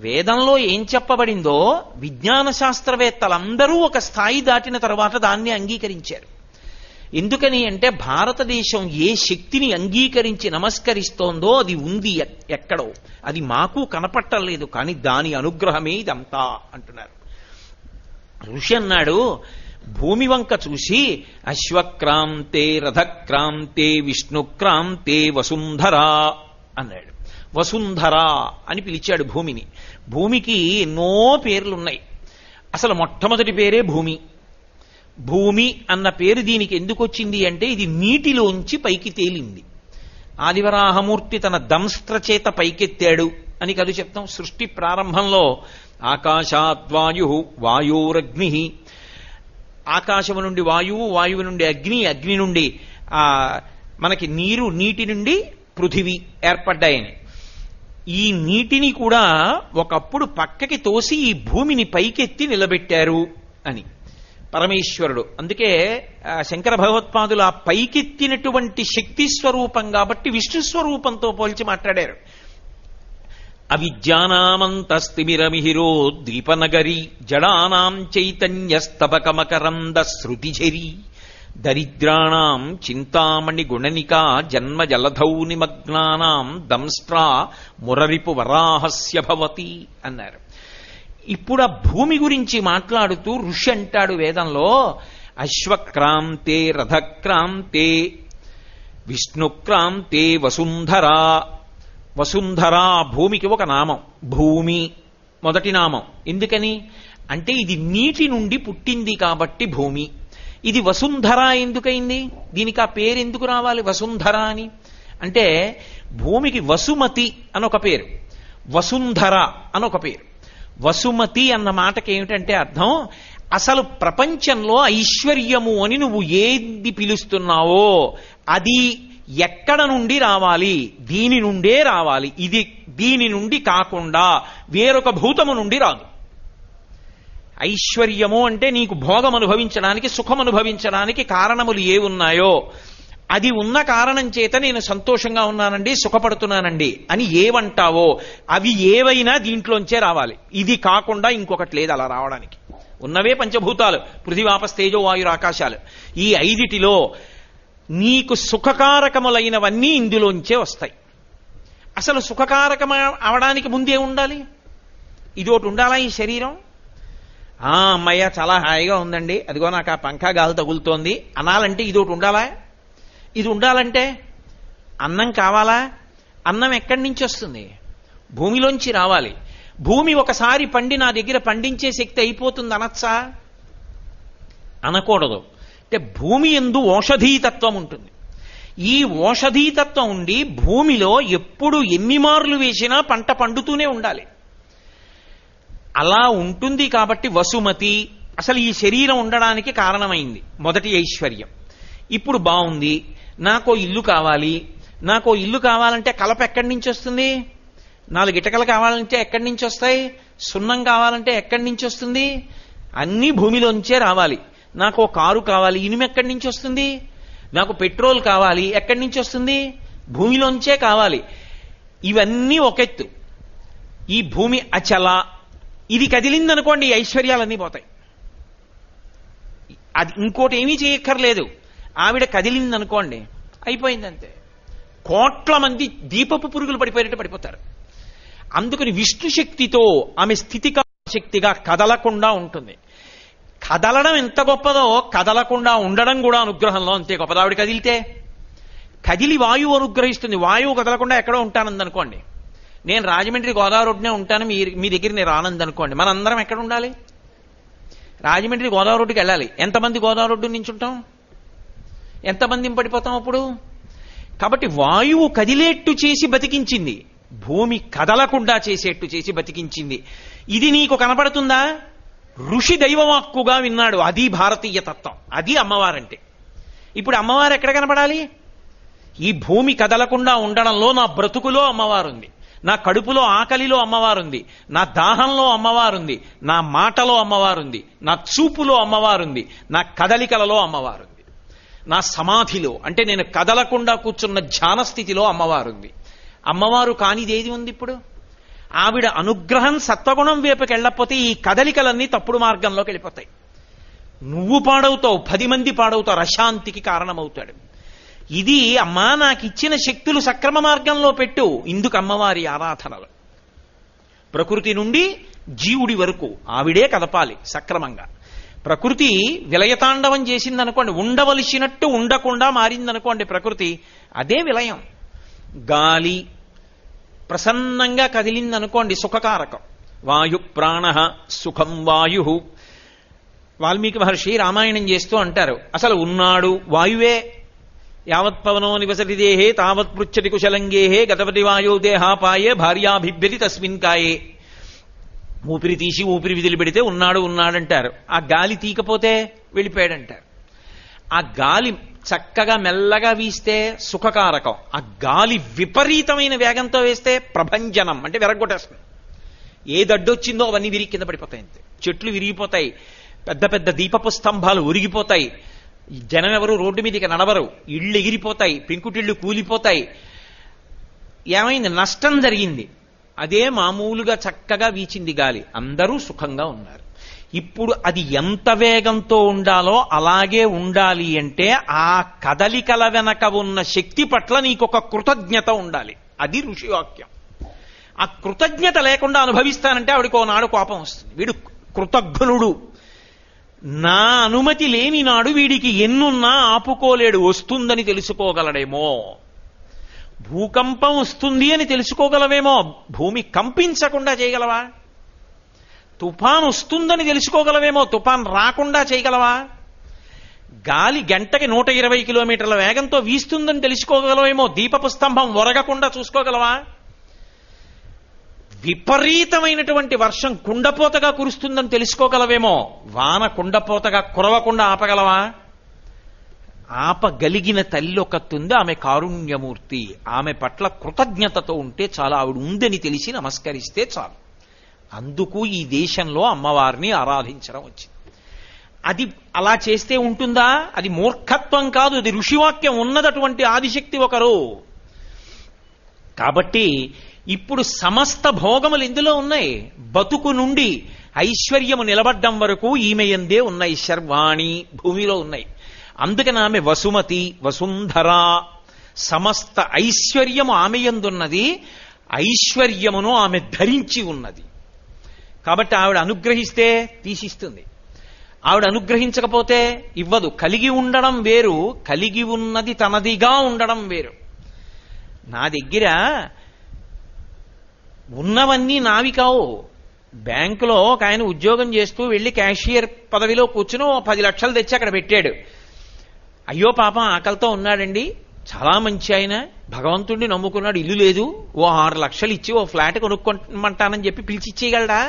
వేదంలో ఏం చెప్పబడిందో విజ్ఞాన శాస్త్రవేత్తలందరూ ఒక స్థాయి దాటిన తర్వాత దాన్ని అంగీకరించారు. ఎందుకని అంటే భారతదేశం ఏ శక్తిని అంగీకరించి నమస్కరిస్తోందో అది ఉంది ఎక్కడో, అది మాకు కనపట్టలేదు, కానీ దాని అనుగ్రహమే ఇదంతా అంటున్నారు. ఋషి అన్నాడు, భూమి వంక చూసి అశ్వక్రాంతే రథక్రాంతే విష్ణుక్రాంతే వసుంధరా అన్నాడు. వసుంధర అని పిలిచాడు భూమిని. భూమికి ఎన్నో పేర్లున్నాయి. అసలు మొట్టమొదటి పేరే భూమి. భూమి అన్న పేరు దీనికి ఎందుకు వచ్చింది అంటే ఇది నీటిలోంచి పైకి తేలింది. ఆదివరాహమూర్తి తన దంస్త్ర చేత పైకెత్తాడు అని కదు చెప్తాం. సృష్టి ప్రారంభంలో ఆకాశాద్వాయు వాయోరగ్ని, ఆకాశము నుండి వాయువు, వాయువు నుండి అగ్ని, అగ్ని నుండి మనకి నీరు, నీటి నుండి పృథివీ ఏర్పడ్డాయని. ఈ నీటిని కూడా ఒకప్పుడు పక్కకి తోసి ఈ భూమిని పైకెత్తి నిలబెట్టారు అని పరమేశ్వరుడు. అందుకే శంకర భగవత్పాదులు ఆ పైకెత్తినటువంటి శక్తి స్వరూపం కాబట్టి విష్ణు స్వరూపంతో పోల్చి మాట్లాడారు. అవిద్యానామంతస్తిమిరమిహిరో ద్వీపనగరి జడానాం చైతన్యస్తబకమకరంద శృతిఝరి దరిద్రాణం చింతామణి గుణనికా జన్మ జలధౌ నిమగ్నానాం దంస్ట్రా మురరిపు వరాహస్య భవతి అన్నారు. ఇప్పుడు ఆ భూమి గురించి మాట్లాడుతూ ఋషి అంటాడు వేదంలో, అశ్వక్రాంతే రథక్రాంతే విష్ణుక్రాంతే వసుంధరా. వసుంధర భూమికి ఒక నామం. భూమి మొదటి నామం. ఎందుకని అంటే ఇది నీటి నుండి పుట్టింది కాబట్టి భూమి. ఇది వసుంధర ఎందుకైంది? దీనికి ఆ పేరు ఎందుకు రావాలి వసుంధర అని? అంటే భూమికి వసుమతి అనొక పేరు, వసుంధర అనొక పేరు. వసుమతి అన్న మాటకి ఏమిటంటే అర్థం, అసలు ప్రపంచంలో ఐశ్వర్యము అని నువ్వు ఏది పిలుస్తున్నావో అది ఎక్కడ నుండి రావాలి? దీని నుండే రావాలి. ఇది దీని నుండి కాకుండా వేరొక భూతము నుండి రాదు. ఐశ్వర్యము అంటే నీకు భోగం అనుభవించడానికి, సుఖం అనుభవించడానికి కారణములు ఏ ఉన్నాయో అది ఉన్న కారణం చేత నేను సంతోషంగా ఉన్నానండి, సుఖపడుతున్నానండి అని ఏవంటావో అవి ఏవైనా దీంట్లోంచే రావాలి. ఇది కాకుండా ఇంకొకటి లేదు అలా రావడానికి. ఉన్నవే పంచభూతాలు, పృథివాపస్ తేజో వాయురు ఆకాశాలు. ఈ ఐదిటిలో నీకు సుఖకారకములైనవన్నీ ఇందులోంచే వస్తాయి. అసలు సుఖకారకం అవడానికి ముందే ఉండాలి. ఇది ఒకటి ఉండాలా ఈ శరీరం? అమ్మయ్య చాలా హాయిగా ఉందండి, అదిగో నాకు ఆ పంఖా గాలి తగులుతోంది అనాలంటే ఇది ఒకటి ఉండాలా? ఇది ఉండాలంటే అన్నం కావాలా? అన్నం ఎక్కడి నుంచి వస్తుంది? భూమిలోంచి రావాలి. భూమి ఒకసారి పండి నా దగ్గర పండించే శక్తి అయిపోతుంది అనొచ్చా? అనకూడదు. అంటే భూమి యందు ఓషధీతత్వం ఉంటుంది. ఈ ఓషధీతత్వం ఉండి భూమిలో ఎప్పుడు ఎన్ని మార్లు వేసినా పంట పండుతూనే ఉండాలి. అలా ఉంటుంది కాబట్టి వసుమతి అసలు ఈ శరీరం ఉండడానికి కారణమైంది. మొదటి ఐశ్వర్యం. ఇప్పుడు బాగుంది, నాకో ఇల్లు కావాలి. నాకో ఇల్లు కావాలంటే కలప ఎక్కడి నుంచి వస్తుంది? 4 ఇటకలు కావాలంటే ఎక్కడి నుంచి వస్తాయి? సున్నం కావాలంటే ఎక్కడి నుంచి వస్తుంది? అన్నీ భూమిలోంచే రావాలి. నాకు కారు కావాలి, ఇనుము ఎక్కడి నుంచి వస్తుంది? నాకు పెట్రోల్ కావాలి, ఎక్కడి నుంచి వస్తుంది? భూమిలోంచే కావాలి. ఇవన్నీ ఒకెత్తు. ఈ భూమి అచల, ఇది కదిలిందనుకోండి ఐశ్వర్యాలన్నీ పోతాయి. అది ఇంకోటి ఏమీ చేయక్కర్లేదు. ఆవిడ కదిలిందనుకోండి అయిపోయిందంతే. కోట్ల మంది దీపపు పురుగులు పడిపోయేటట్టు పడిపోతారు. అందుకని విష్ణు శక్తితో ఆమె స్థితికా శక్తిగా కదలకుండా ఉంటుంది. కదలడం ఎంత గొప్పదో కదలకుండా ఉండడం కూడా అనుగ్రహంలో అంతే గొప్పది. ఆవిడ కదిలితే కదిలి వాయువు అనుగ్రహిస్తుంది. వాయువు కదలకుండా ఎక్కడో ఉంటానందనుకోండి, నేను రాజమండ్రి గోదావరి రోడ్డునే ఉంటాను, మీ దగ్గర నేను రానందనుకోండి, మనందరం ఎక్కడ ఉండాలి? రాజమండ్రి గోదావరి రోడ్డుకి వెళ్ళాలి. ఎంతమంది గోదావరి రోడ్డు నుంచి ఉంటాం? ఎంతమంది పడిపోతాం అప్పుడు? కాబట్టి వాయువు కదిలేట్టు చేసి బతికించింది, భూమి కదలకుండా చేసేట్టు చేసి బతికించింది. ఇది నీకు కనపడుతుందా? ఋషి దైవవాక్కుగా విన్నాడు. అది భారతీయ తత్వం, అది అమ్మవారంటే. ఇప్పుడు అమ్మవారు ఎక్కడ కనపడాలి? ఈ భూమి కదలకుండా ఉండడంలో నా బ్రతుకులో అమ్మవారుంది, నా కడుపులో ఆకలిలో అమ్మవారుంది, నా దాహంలో అమ్మవారుంది, నా మాటలో అమ్మవారుంది, నా చూపులో అమ్మవారుంది, నా కదలికలలో అమ్మవారుంది, నా సమాధిలో అంటే నేను కదలకుండా కూర్చున్న ధ్యాన స్థితిలో అమ్మవారుంది. అమ్మవారు కానిదేది ఉంది ఇప్పుడు? ఆవిడ అనుగ్రహం సత్వగుణం వైపుకి వెళ్ళకపోతే ఈ కదలికలన్నీ తప్పుడు మార్గంలోకి వెళ్ళిపోతాయి. నువ్వు పాడవుతావు, 10 మంది పాడవుతారు, అశాంతికి కారణమవుతాడు. ఇది అమ్మా నాకు ఇచ్చిన శక్తులు సక్రమ మార్గంలో పెట్టు. ఇందుకు అమ్మవారి ఆరాధనలు ప్రకృతి నుండి జీవుడి వరకు ఆవిడే కదపాలి సక్రమంగా. ప్రకృతి విలయతాండవం చేసిందనుకోండి, ఉండవలసినట్టు ఉండకుండా మారిందనుకోండి ప్రకృతి, అదే విలయం. గాలి ప్రసన్నంగా కదిలిందనుకోండి సుఖకారకం. వాయు ప్రాణ సుఖం వాయు. వాల్మీకి మహర్షి రామాయణం చేస్తూ అంటారు, అసలు ఉన్నాడు వాయువే. యావత్ పవనో నివసతి దేహే తావత్ పృచ్చతి కుశలంగేహే గతపతి వాయో దేహాపాయే భార్యాభిభ్యతి తస్మిన్ కాయే. ఊపిరి తీసి ఊపిరి విదిలి పెడితే ఉన్నాడు ఉన్నాడంటారు. ఆ గాలి తీకపోతే వెళ్ళిపోయాడంటారు. ఆ గాలి చక్కగా మెల్లగా వీస్తే సుఖకారకం. ఆ గాలి విపరీతమైన వేగంతో వేస్తే ప్రభంజనం అంటే విరగొట్టేస్తుంది. ఏదడ్డొచ్చిందో అవన్నీ విరిగి కింద పడిపోతాయి. అంతే, చెట్లు విరిగిపోతాయి, పెద్ద పెద్ద దీపపు స్తంభాలు ఉరిగిపోతాయి, జనం ఎవరు రోడ్డు మీదకి నడవరు, ఇళ్ళు ఎగిరిపోతాయి, పెంకుటిళ్ళు కూలిపోతాయి. ఏమైంది? నష్టం జరిగింది. అదే మామూలుగా చక్కగా వీచింది గాలి, అందరూ సుఖంగా ఉన్నారు. ఇప్పుడు అది ఎంత వేగంతో ఉండాలో అలాగే ఉండాలి అంటే ఆ కదలికల వెనక ఉన్న శక్తి పట్ల నీకొక కృతజ్ఞత ఉండాలి. అది ఋషివాక్యం. ఆ కృతజ్ఞత లేకుండా అనుభవిస్తానంటే ఆవిడకి ఓనాడు కోపం వస్తుంది. వీడు కృతజ్ఞుడు, నా అనుమతి లేని నాడు వీడికి ఎన్నున్నా ఆపుకోలేడు. వస్తుందని తెలుసుకోగలడేమో, భూకంపం వస్తుంది అని తెలుసుకోగలవేమో, భూమి కంపించకుండా చేయగలవా? తుఫాన్ వస్తుందని తెలుసుకోగలవేమో, తుఫాన్ రాకుండా చేయగలవా? గాలి గంటకి 120 కిలోమీటర్ల వేగంతో వీస్తుందని తెలుసుకోగలవేమో, దీపపు స్తంభం ఒరగకుండా చూసుకోగలవా? విపరీతమైనటువంటి వర్షం కుండపోతగా కురుస్తుందని తెలుసుకోగలవేమో, వాన కుండపోతగా కురవకుండా ఆపగలవా? ఆపగలిగిన తల్లి ఒకతుంది, ఆమె కారుణ్యమూర్తి. ఆమె పట్ల కృతజ్ఞతతో ఉంటే చాలు, ఆవిడ ఉందని తెలిసి నమస్కరిస్తే చాలు. అందుకు ఈ దేశంలో అమ్మవారిని ఆరాధించడం వచ్చింది. అది అలా చేస్తే ఉంటుందా? అది మూర్ఖత్వం కాదు, అది ఋషివాక్యం. ఉన్నదటువంటి ఆదిశక్తి ఒకరు. కాబట్టి ఇప్పుడు సమస్త భోగములు ఇందులో ఉన్నాయి. బతుకు నుండి ఐశ్వర్యము నిలబడ్డం వరకు ఈమె యందే ఉన్నాయి. శర్వాణి భూమిలో ఉన్నాయి. అందుకని ఆమె వసుమతి, వసుంధర. సమస్త ఐశ్వర్యము ఆమె యందున్నది, ఐశ్వర్యమును ఆమె ధరించి ఉన్నది. కాబట్టి ఆవిడ అనుగ్రహిస్తే తీసిస్తుంది, ఆవిడ అనుగ్రహించకపోతే ఇవ్వదు. కలిగి ఉండడం వేరు, కలిగి ఉన్నది తనదిగా ఉండడం వేరు. నా దగ్గర ఉన్నవన్నీ నావి కావు. బ్యాంకులో ఒక ఆయన ఉద్యోగం చేస్తూ వెళ్ళి క్యాషియర్ పదవిలో కూర్చుని 10 లక్షలు తెచ్చి అక్కడ పెట్టాడు. అయ్యో పాపం ఆకలితో ఉన్నాడండి, చాలా మంచి ఆయన, భగవంతుడిని నమ్ముకున్నాడు, ఇల్లు లేదు, ఓ 6 లక్షలు ఇచ్చి ఓ ఫ్లాట్ కొనుక్కోమంటానని చెప్పి పిలిచి ఇచ్చేయగలడా?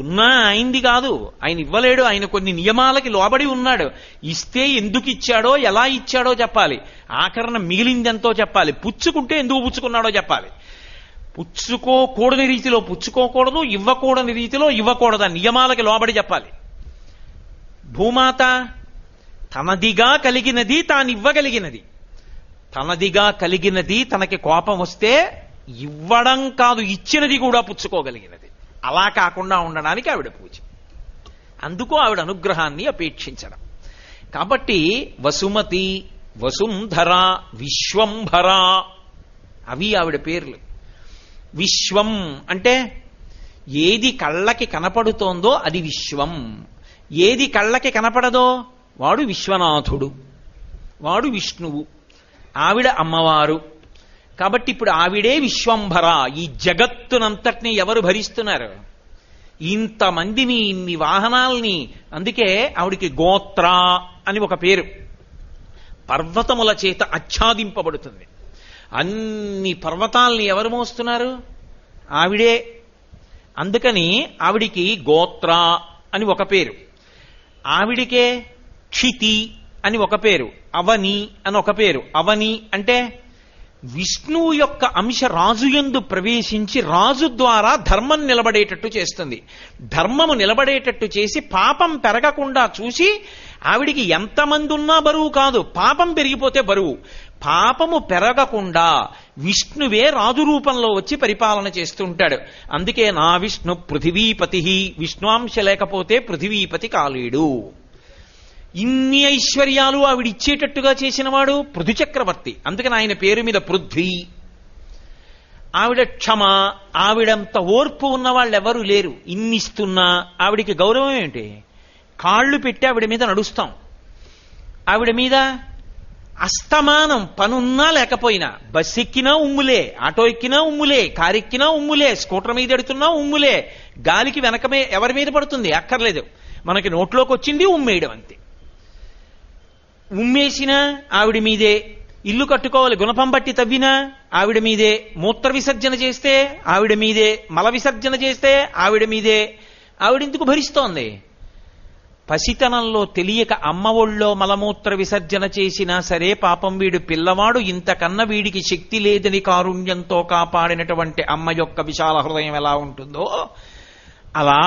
ఉన్నా అయింది కాదు, ఆయన ఇవ్వలేడు. ఆయన కొన్ని నియమాలకి లోబడి ఉన్నాడు. ఇస్తే ఎందుకు ఇచ్చాడో, ఎలా ఇచ్చాడో చెప్పాలి. ఆఖరణ మిగిలిందెంతో చెప్పాలి. పుచ్చుకుంటే ఎందుకు పుచ్చుకున్నాడో చెప్పాలి. పుచ్చుకోకూడని రీతిలో పుచ్చుకోకూడదు, ఇవ్వకూడని రీతిలో ఇవ్వకూడదు. నియమాలకి లోబడి చెప్పాలి. భూమాత తనదిగా కలిగినది, తానివ్వగలిగినది. తనదిగా కలిగినది తనకి కోపం వస్తే ఇవ్వడం కాదు, ఇచ్చినది కూడా పుచ్చుకోగలిగినది. అలా కాకుండా ఉండడానికి ఆవిడ పూజ. అందుకు ఆవిడ అనుగ్రహాన్ని అపేక్షించడం. కాబట్టి వసుమతి, వసుంధర, విశ్వంభర అవి ఆవిడ పేర్లు. విశ్వం అంటే ఏది కళ్ళకి కనపడుతోందో అది విశ్వం, ఏది కళ్ళకి కనపడదో వాడు విశ్వనాథుడు, వాడు విష్ణువు, ఆవిడ అమ్మవారు. కాబట్టి ఇప్పుడు ఆవిడే విశ్వంభర. ఈ జగత్తునంతటినీ ఎవరు భరిస్తున్నారు? ఇంతమందిని, ఇన్ని వాహనాల్ని. అందుకే ఆవిడికి గోత్ర అని ఒక పేరు. పర్వతముల చేత ఆచ్ఛాదింపబడుతుంది. అన్ని పర్వతాల్ని ఎవరు మోస్తున్నారు? ఆవిడే. అందుకని ఆవిడికి గోత్ర అని ఒక పేరు. ఆవిడికే క్షితి అని ఒక పేరు, అవని అని ఒక పేరు. అవని అంటే విష్ణువు యొక్క అంశ రాజు యందు ప్రవేశించి రాజు ద్వారా ధర్మం నిలబడేటట్టు చేస్తుంది. ధర్మము నిలబడేటట్టు చేసి పాపం పెరగకుండా చూసి ఆవిడికి ఎంతమంది ఉన్నా బరువు కాదు, పాపం పెరిగిపోతే బరువు. పాపము పెరగకుండా విష్ణువే రాజు రూపంలో వచ్చి పరిపాలన చేస్తుంటాడు. అందుకే నా విష్ణు పృథివీపతి, విష్ణువాంశ లేకపోతే పృథివీపతి కాలేడు. ఇన్ని ఐశ్వర్యాలు ఆవిడిచ్చేటట్టుగా చేసినవాడు పృథు చక్రవర్తి. అందుకని ఆయన పేరు మీద పృథ్వీ. ఆవిడ క్షమ, ఆవిడంత ఓర్పు ఉన్న వాళ్ళు ఎవరూ లేరు. ఇన్నిస్తున్నా ఆవిడికి గౌరవం ఏంటి? కాళ్ళు పెట్టి ఆవిడ మీద నడుస్తాం. ఆవిడ మీద అస్తమానం పనున్నా లేకపోయినా, బస్ ఎక్కినా ఉమ్ములే, ఆటో ఎక్కినా ఉమ్ములే, కారు ఎక్కినా ఉమ్ములే, స్కూటర్ మీద ఎడుతున్నా ఉమ్ములే. గాలికి వెనకమే ఎవరి మీద పడుతుంది? అక్కర్లేదు, మనకి నోట్లోకి వచ్చింది ఉమ్మేయడం అంతే. ఉమ్మేసినా ఆవిడ మీదే, ఇల్లు కట్టుకోవాలి గుణపం బట్టి తవ్వినా ఆవిడ మీదే, మూత్ర విసర్జన చేస్తే ఆవిడ మీదే, మల విసర్జన చేస్తే ఆవిడ మీదే. ఆవిడెందుకు భరిస్తోంది? పసితనంలో తెలియక అమ్మ ఒళ్ళో మలమూత్ర విసర్జన చేసినా సరే పాపం వీడు పిల్లవాడు, ఇంతకన్నా వీడికి శక్తి లేదని కారుణ్యంతో కాపాడినటువంటి అమ్మ యొక్క విశాల హృదయం ఎలా ఉంటుందో అలా,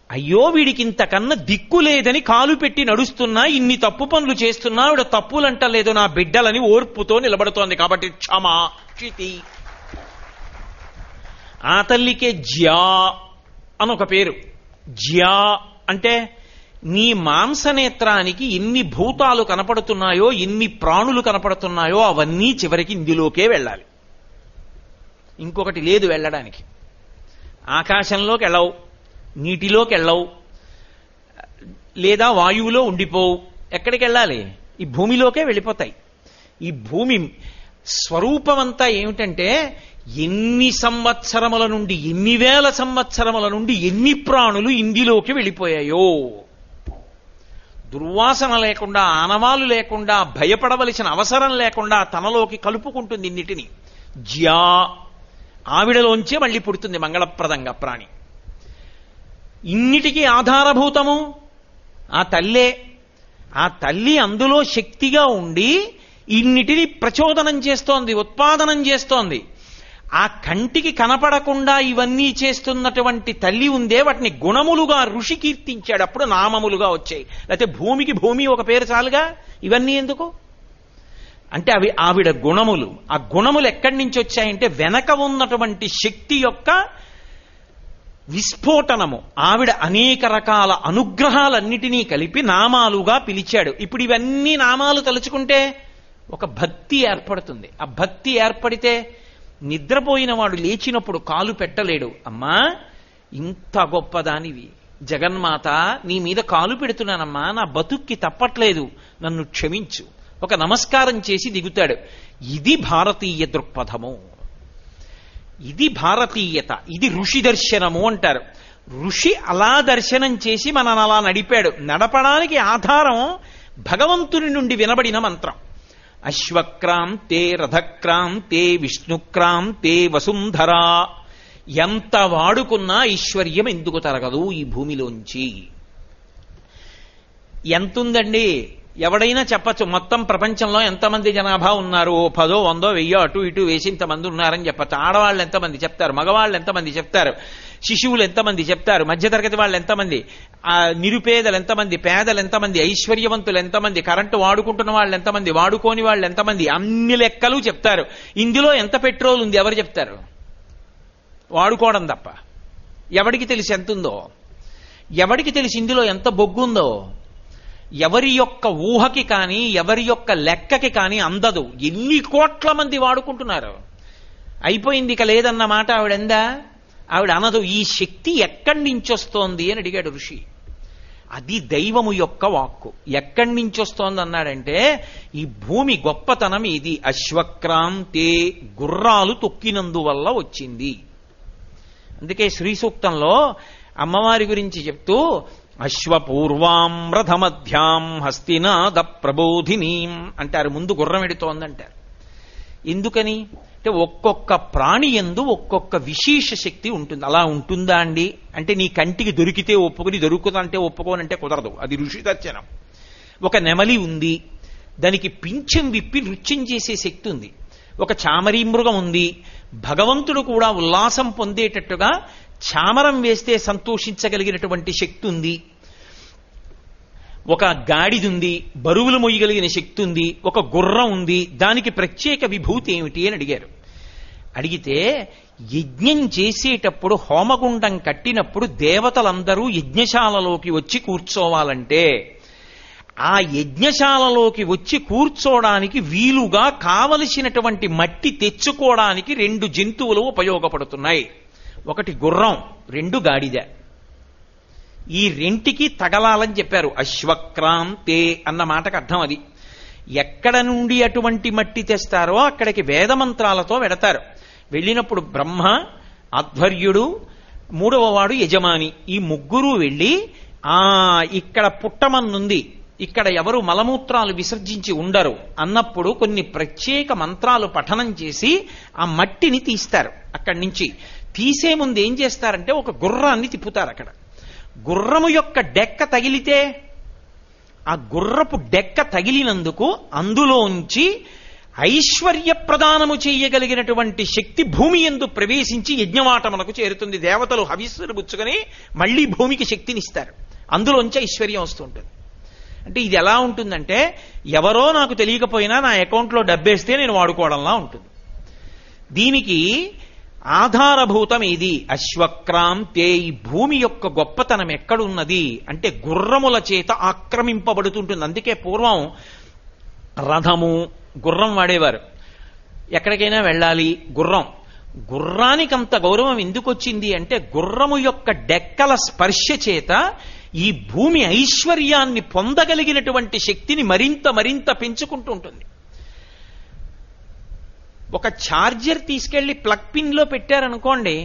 అయ్యో వీడికి ఇంతకన్నా దిక్కు లేదని కాలు పెట్టి నడుస్తున్నా, ఇన్ని తప్పు పనులు చేస్తున్నా ఆవిడ తప్పులంటలేదు నా బిడ్డలని ఓర్పుతో నిలబడుతోంది. కాబట్టి క్షమా క్షితి. ఆ తల్లికే జ్యా అని ఒక పేరు. జ్యా అంటే నీ మాంసనేత్రానికి ఎన్ని భూతాలు కనపడుతున్నాయో, ఎన్ని ప్రాణులు కనపడుతున్నాయో అవన్నీ చివరికి ఇందులోకే వెళ్ళాలి. ఇంకొకటి లేదు వెళ్ళడానికి. ఆకాశంలోకి వెళ్ళవు, నీటిలోకి వెళ్ళవు, లేదా వాయువులో ఉండిపోవు. ఎక్కడికి వెళ్ళాలి? ఈ భూమిలోకే వెళ్ళిపోతాయి. ఈ భూమి స్వరూపమంతా ఏమిటంటే ఎన్ని సంవత్సరముల నుండి, ఎన్ని వేల సంవత్సరముల నుండి ఎన్ని ప్రాణులు ఇందులోకి వెళ్ళిపోయాయో. దుర్వాసన లేకుండా, ఆనవాలు లేకుండా, భయపడవలసిన అవసరం లేకుండా తనలోకి కలుపుకుంటుంది ఇన్నిటిని. జ్యా, ఆవిడలోంచే మళ్ళీ పుడుతుంది మంగళప్రదంగా ప్రాణి. ఇన్నిటికీ ఆధారభూతము ఆ తల్లే. ఆ తల్లి అందులో శక్తిగా ఉండి ఇన్నిటిని ప్రచోదనం చేస్తోంది, ఉత్పాదనం చేస్తోంది. ఆ కంటికి కనపడకుండా ఇవన్నీ చేస్తున్నటువంటి తల్లి ఉందే, వాటిని గుణములుగా ఋషి కీర్తించాడు. అప్పుడు నామములుగా వచ్చాయి. లేకపోతే భూమికి భూమి ఒక పేరు చాలుగా, ఇవన్నీ ఎందుకు అంటే అవి ఆవిడ గుణములు. ఆ గుణములు ఎక్కడి నుంచి వచ్చాయంటే వెనక ఉన్నటువంటి శక్తి యొక్క విస్ఫోటనము. ఆవిడ అనేక రకాల అనుగ్రహాలన్నిటినీ కలిపి నామాలుగా పిలిచాడు. ఇప్పుడు ఇవన్నీ నామాలు తలుచుకుంటే ఒక భక్తి ఏర్పడుతుంది. ఆ భక్తి ఏర్పడితే నిద్రపోయిన వాడు లేచినప్పుడు కాలు పెట్టలేడు. అమ్మా ఇంత గొప్పదానివి జగన్మాత, నీ మీద కాలు పెడుతున్నానమ్మా, నా బతుక్కి తప్పట్లేదు, నన్ను క్షమించు, ఒక నమస్కారం చేసి దిగుతాడు. ఇది భారతీయ దృక్పథము, ఇది భారతీయత, ఇది ఋషి దర్శనము అంటారు. ఋషి అలా దర్శనం చేసి మనల్ని అలా నడిపాడు. నడపడానికి ఆధారం భగవంతుని నుండి వినబడిన మంత్రం. అశ్వక్రాంతే రథక్రాంతే విష్ణుక్రాంతే వసుంధరా. ఎంత వాడుకున్నా ఐశ్వర్యం ఎందుకు తరగదు ఈ భూమిలోంచి? ఎంతుందండి? ఎవడైనా చెప్పచ్చు మొత్తం ప్రపంచంలో ఎంతమంది జనాభా ఉన్నారు, 10, 100, 1000 అటు ఇటు వేసి ఇంతమంది ఉన్నారని చెప్పచ్చు. ఆడవాళ్ళు ఎంతమంది చెప్తారు, మగవాళ్ళు ఎంతమంది చెప్తారు, శిశువులు ఎంతమంది చెప్తారు, మధ్యతరగతి వాళ్ళు ఎంతమంది, నిరుపేదలు ఎంతమంది, పేదలు ఎంతమంది, ఐశ్వర్యవంతులు ఎంతమంది, కరెంటు వాడుకుంటున్న వాళ్ళు ఎంతమంది, వాడుకోని వాళ్ళు ఎంతమంది, అన్ని లెక్కలు చెప్తారు. ఇందులో ఎంత పెట్రోల్ ఉంది ఎవరు చెప్తారు? వాడుకోవడం తప్ప ఎవడికి తెలిసి ఎంతుందో? ఎవడికి తెలిసి ఇందులో ఎంత బొగ్గుందో? ఎవరి యొక్క ఊహకి కానీ ఎవరి యొక్క లెక్కకి కానీ అందదు. ఎన్ని కోట్ల మంది వాడుకుంటున్నారు. అయిపోయింది ఇక లేదన్న మాట ఆవిడందా? ఆవిడ అనదు. ఈ శక్తి ఎక్కడి నుంచి వస్తోంది అని అడిగాడు ఋషి. అది దైవము యొక్క వాక్కు. ఎక్కడి నుంచి వస్తోంది అన్నాడంటే ఈ భూమి గొప్పతనం ఇది. అశ్వక్రాంతే, గుర్రాలు తొక్కినందువల్ల వచ్చింది. అందుకే శ్రీ సూక్తంలో అమ్మవారి గురించి చెప్తూ అశ్వపూర్వాం రథమధ్యాం హస్తినాద ప్రబోధినీం అంటారు. ముందు గుర్రం ఎడుతోందంటారు. ఎందుకని అంటే ఒక్కొక్క ప్రాణి యందు ఒక్కొక్క విశేష శక్తి ఉంటుంది. అలా ఉంటుందా అండి అంటే నీ కంటికి దొరికితే ఒప్పుకొని, దొరుకుతుందంటే ఒప్పుకోనంటే కుదరదు. అది ఋషి దర్శనం. ఒక నెమలి ఉంది, దానికి పింఛం విప్పి నృత్యం చేసే శక్తి ఉంది. ఒక చామరీ మృగం ఉంది, భగవంతుడు కూడా ఉల్లాసం పొందేటట్టుగా చామరం వేస్తే సంతోషించగలిగినటువంటి శక్తి ఉంది. ఒక గాడిద ఉంది, బరువులు మొయ్యగలిగిన శక్తి ఉంది. ఒక గుర్రం ఉంది, దానికి ప్రత్యేక విభూతి ఏమిటి అని అడిగారు. అడిగితే యజ్ఞం చేసేటప్పుడు హోమగుండం కట్టినప్పుడు దేవతలందరూ యజ్ఞశాలలోకి వచ్చి కూర్చోవాలంటే ఆ యజ్ఞశాలలోకి వచ్చి కూర్చోడానికి వీలుగా కావలసినటువంటి మట్టి తెచ్చుకోవడానికి 2 జంతువులు ఉపయోగపడుతున్నాయి. ఒకటి గుర్రం, 2 గాడిద. ఈ రెంటికి తగలాలని చెప్పారు. అశ్వక్రాంతే అన్న మాటకు అర్థం అది. ఎక్కడ నుండి అటువంటి మట్టి తెస్తారో అక్కడికి వేదమంత్రాలతో వెడతారు. వెళ్ళినప్పుడు బ్రహ్మ, ఆధ్వర్యుడు, 3వ వాడు యజమాని, ఈ ముగ్గురు వెళ్ళి ఇక్కడ పుట్టమన్నుంది, ఇక్కడ ఎవరు మలమూత్రాలు విసర్జించి ఉండరు అన్నప్పుడు కొన్ని ప్రత్యేక మంత్రాలు పఠనం చేసి ఆ మట్టిని తీస్తారు. అక్కడి నుంచి తీసే ముందు ఏం చేస్తారంటే ఒక గుర్రాన్ని తిప్పుతారు. అక్కడ గుర్రము యొక్క డెక్క తగిలితే ఆ గుర్రపు డెక్క తగిలినందుకు అందులోంచి ఐశ్వర్య ప్రదానము చేయగలిగినటువంటి శక్తి భూమి యందు ప్రవేశించి యజ్ఞవాటమునకు చేరుతుంది. దేవతలు హవిస్సులు పుచ్చుకొని మళ్లీ భూమికి శక్తినిస్తారు. అందులోంచి ఐశ్వర్యం వస్తుంటుంది. అంటే ఇది ఎలా ఉంటుందంటే ఎవరో నాకు తెలియకపోయినా నా అకౌంట్లో డబ్బేస్తే నేను వాడుకోవడంలా ఉంటుంది. దీనికి ఆధారభూతం ఏది? అశ్వక్రాంతే. ఈ భూమి యొక్క గొప్పతనం ఎక్కడున్నది అంటే గుర్రముల చేత ఆక్రమింపబడుతుంటుంది. అందుకే పూర్వం రథము, గుర్రం వాడేవారు. ఎక్కడికైనా వెళ్ళాలి గుర్రానికంత గౌరవం ఎందుకు వచ్చింది అంటే గుర్రము యొక్క డెక్కల స్పర్శ చేత ఈ భూమి ఐశ్వర్యాన్ని పొందగలిగినటువంటి శక్తిని మరింత మరింత పెంచుకుంటూ ఉంటుంది. ఒక ఛార్జర్ తీసుకెళ్లి ప్లగ్ పిన్ లో పెట్టారనుకోండి,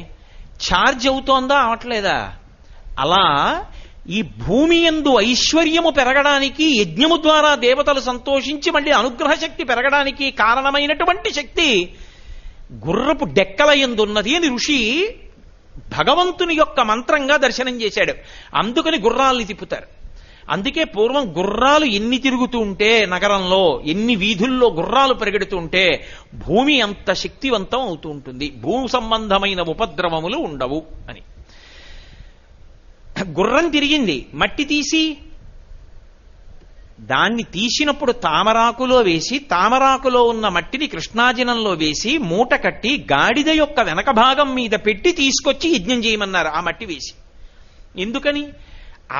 ఛార్జ్ అవుతోందా అవట్లేదా? అలా ఈ భూమి యందు ఐశ్వర్యము పెరగడానికి యజ్ఞము ద్వారా దేవతలు సంతోషించి మళ్ళీ అనుగ్రహ శక్తి పెరగడానికి కారణమైనటువంటి శక్తి గుర్రపు డెక్కల యందున్నది అని ఋషి భగవంతుని యొక్క మంత్రంగా దర్శనం చేశాడు. అందుకని గుర్రాల్ని తిప్పుతారు. అందుకే పూర్వం గుర్రాలు ఎన్ని తిరుగుతూ ఉంటే నగరంలో, ఎన్ని వీధుల్లో గుర్రాలు పరిగెడుతుంటే భూమి అంత శక్తివంతం అవుతూ ఉంటుంది, భూ సంబంధమైన ఉపద్రవములు ఉండవు అని. గుర్రం తిరిగింది, మట్టి తీసి దాన్ని తీసినప్పుడు తామరాకులో వేసి తామరాకులో ఉన్న మట్టిని కృష్ణాజనంలో వేసి మూట కట్టి గాడిద యొక్క వెనక భాగం మీద పెట్టి తీసుకొచ్చి యజ్ఞం చేయమన్నారు ఆ మట్టి వేసి. ఎందుకని?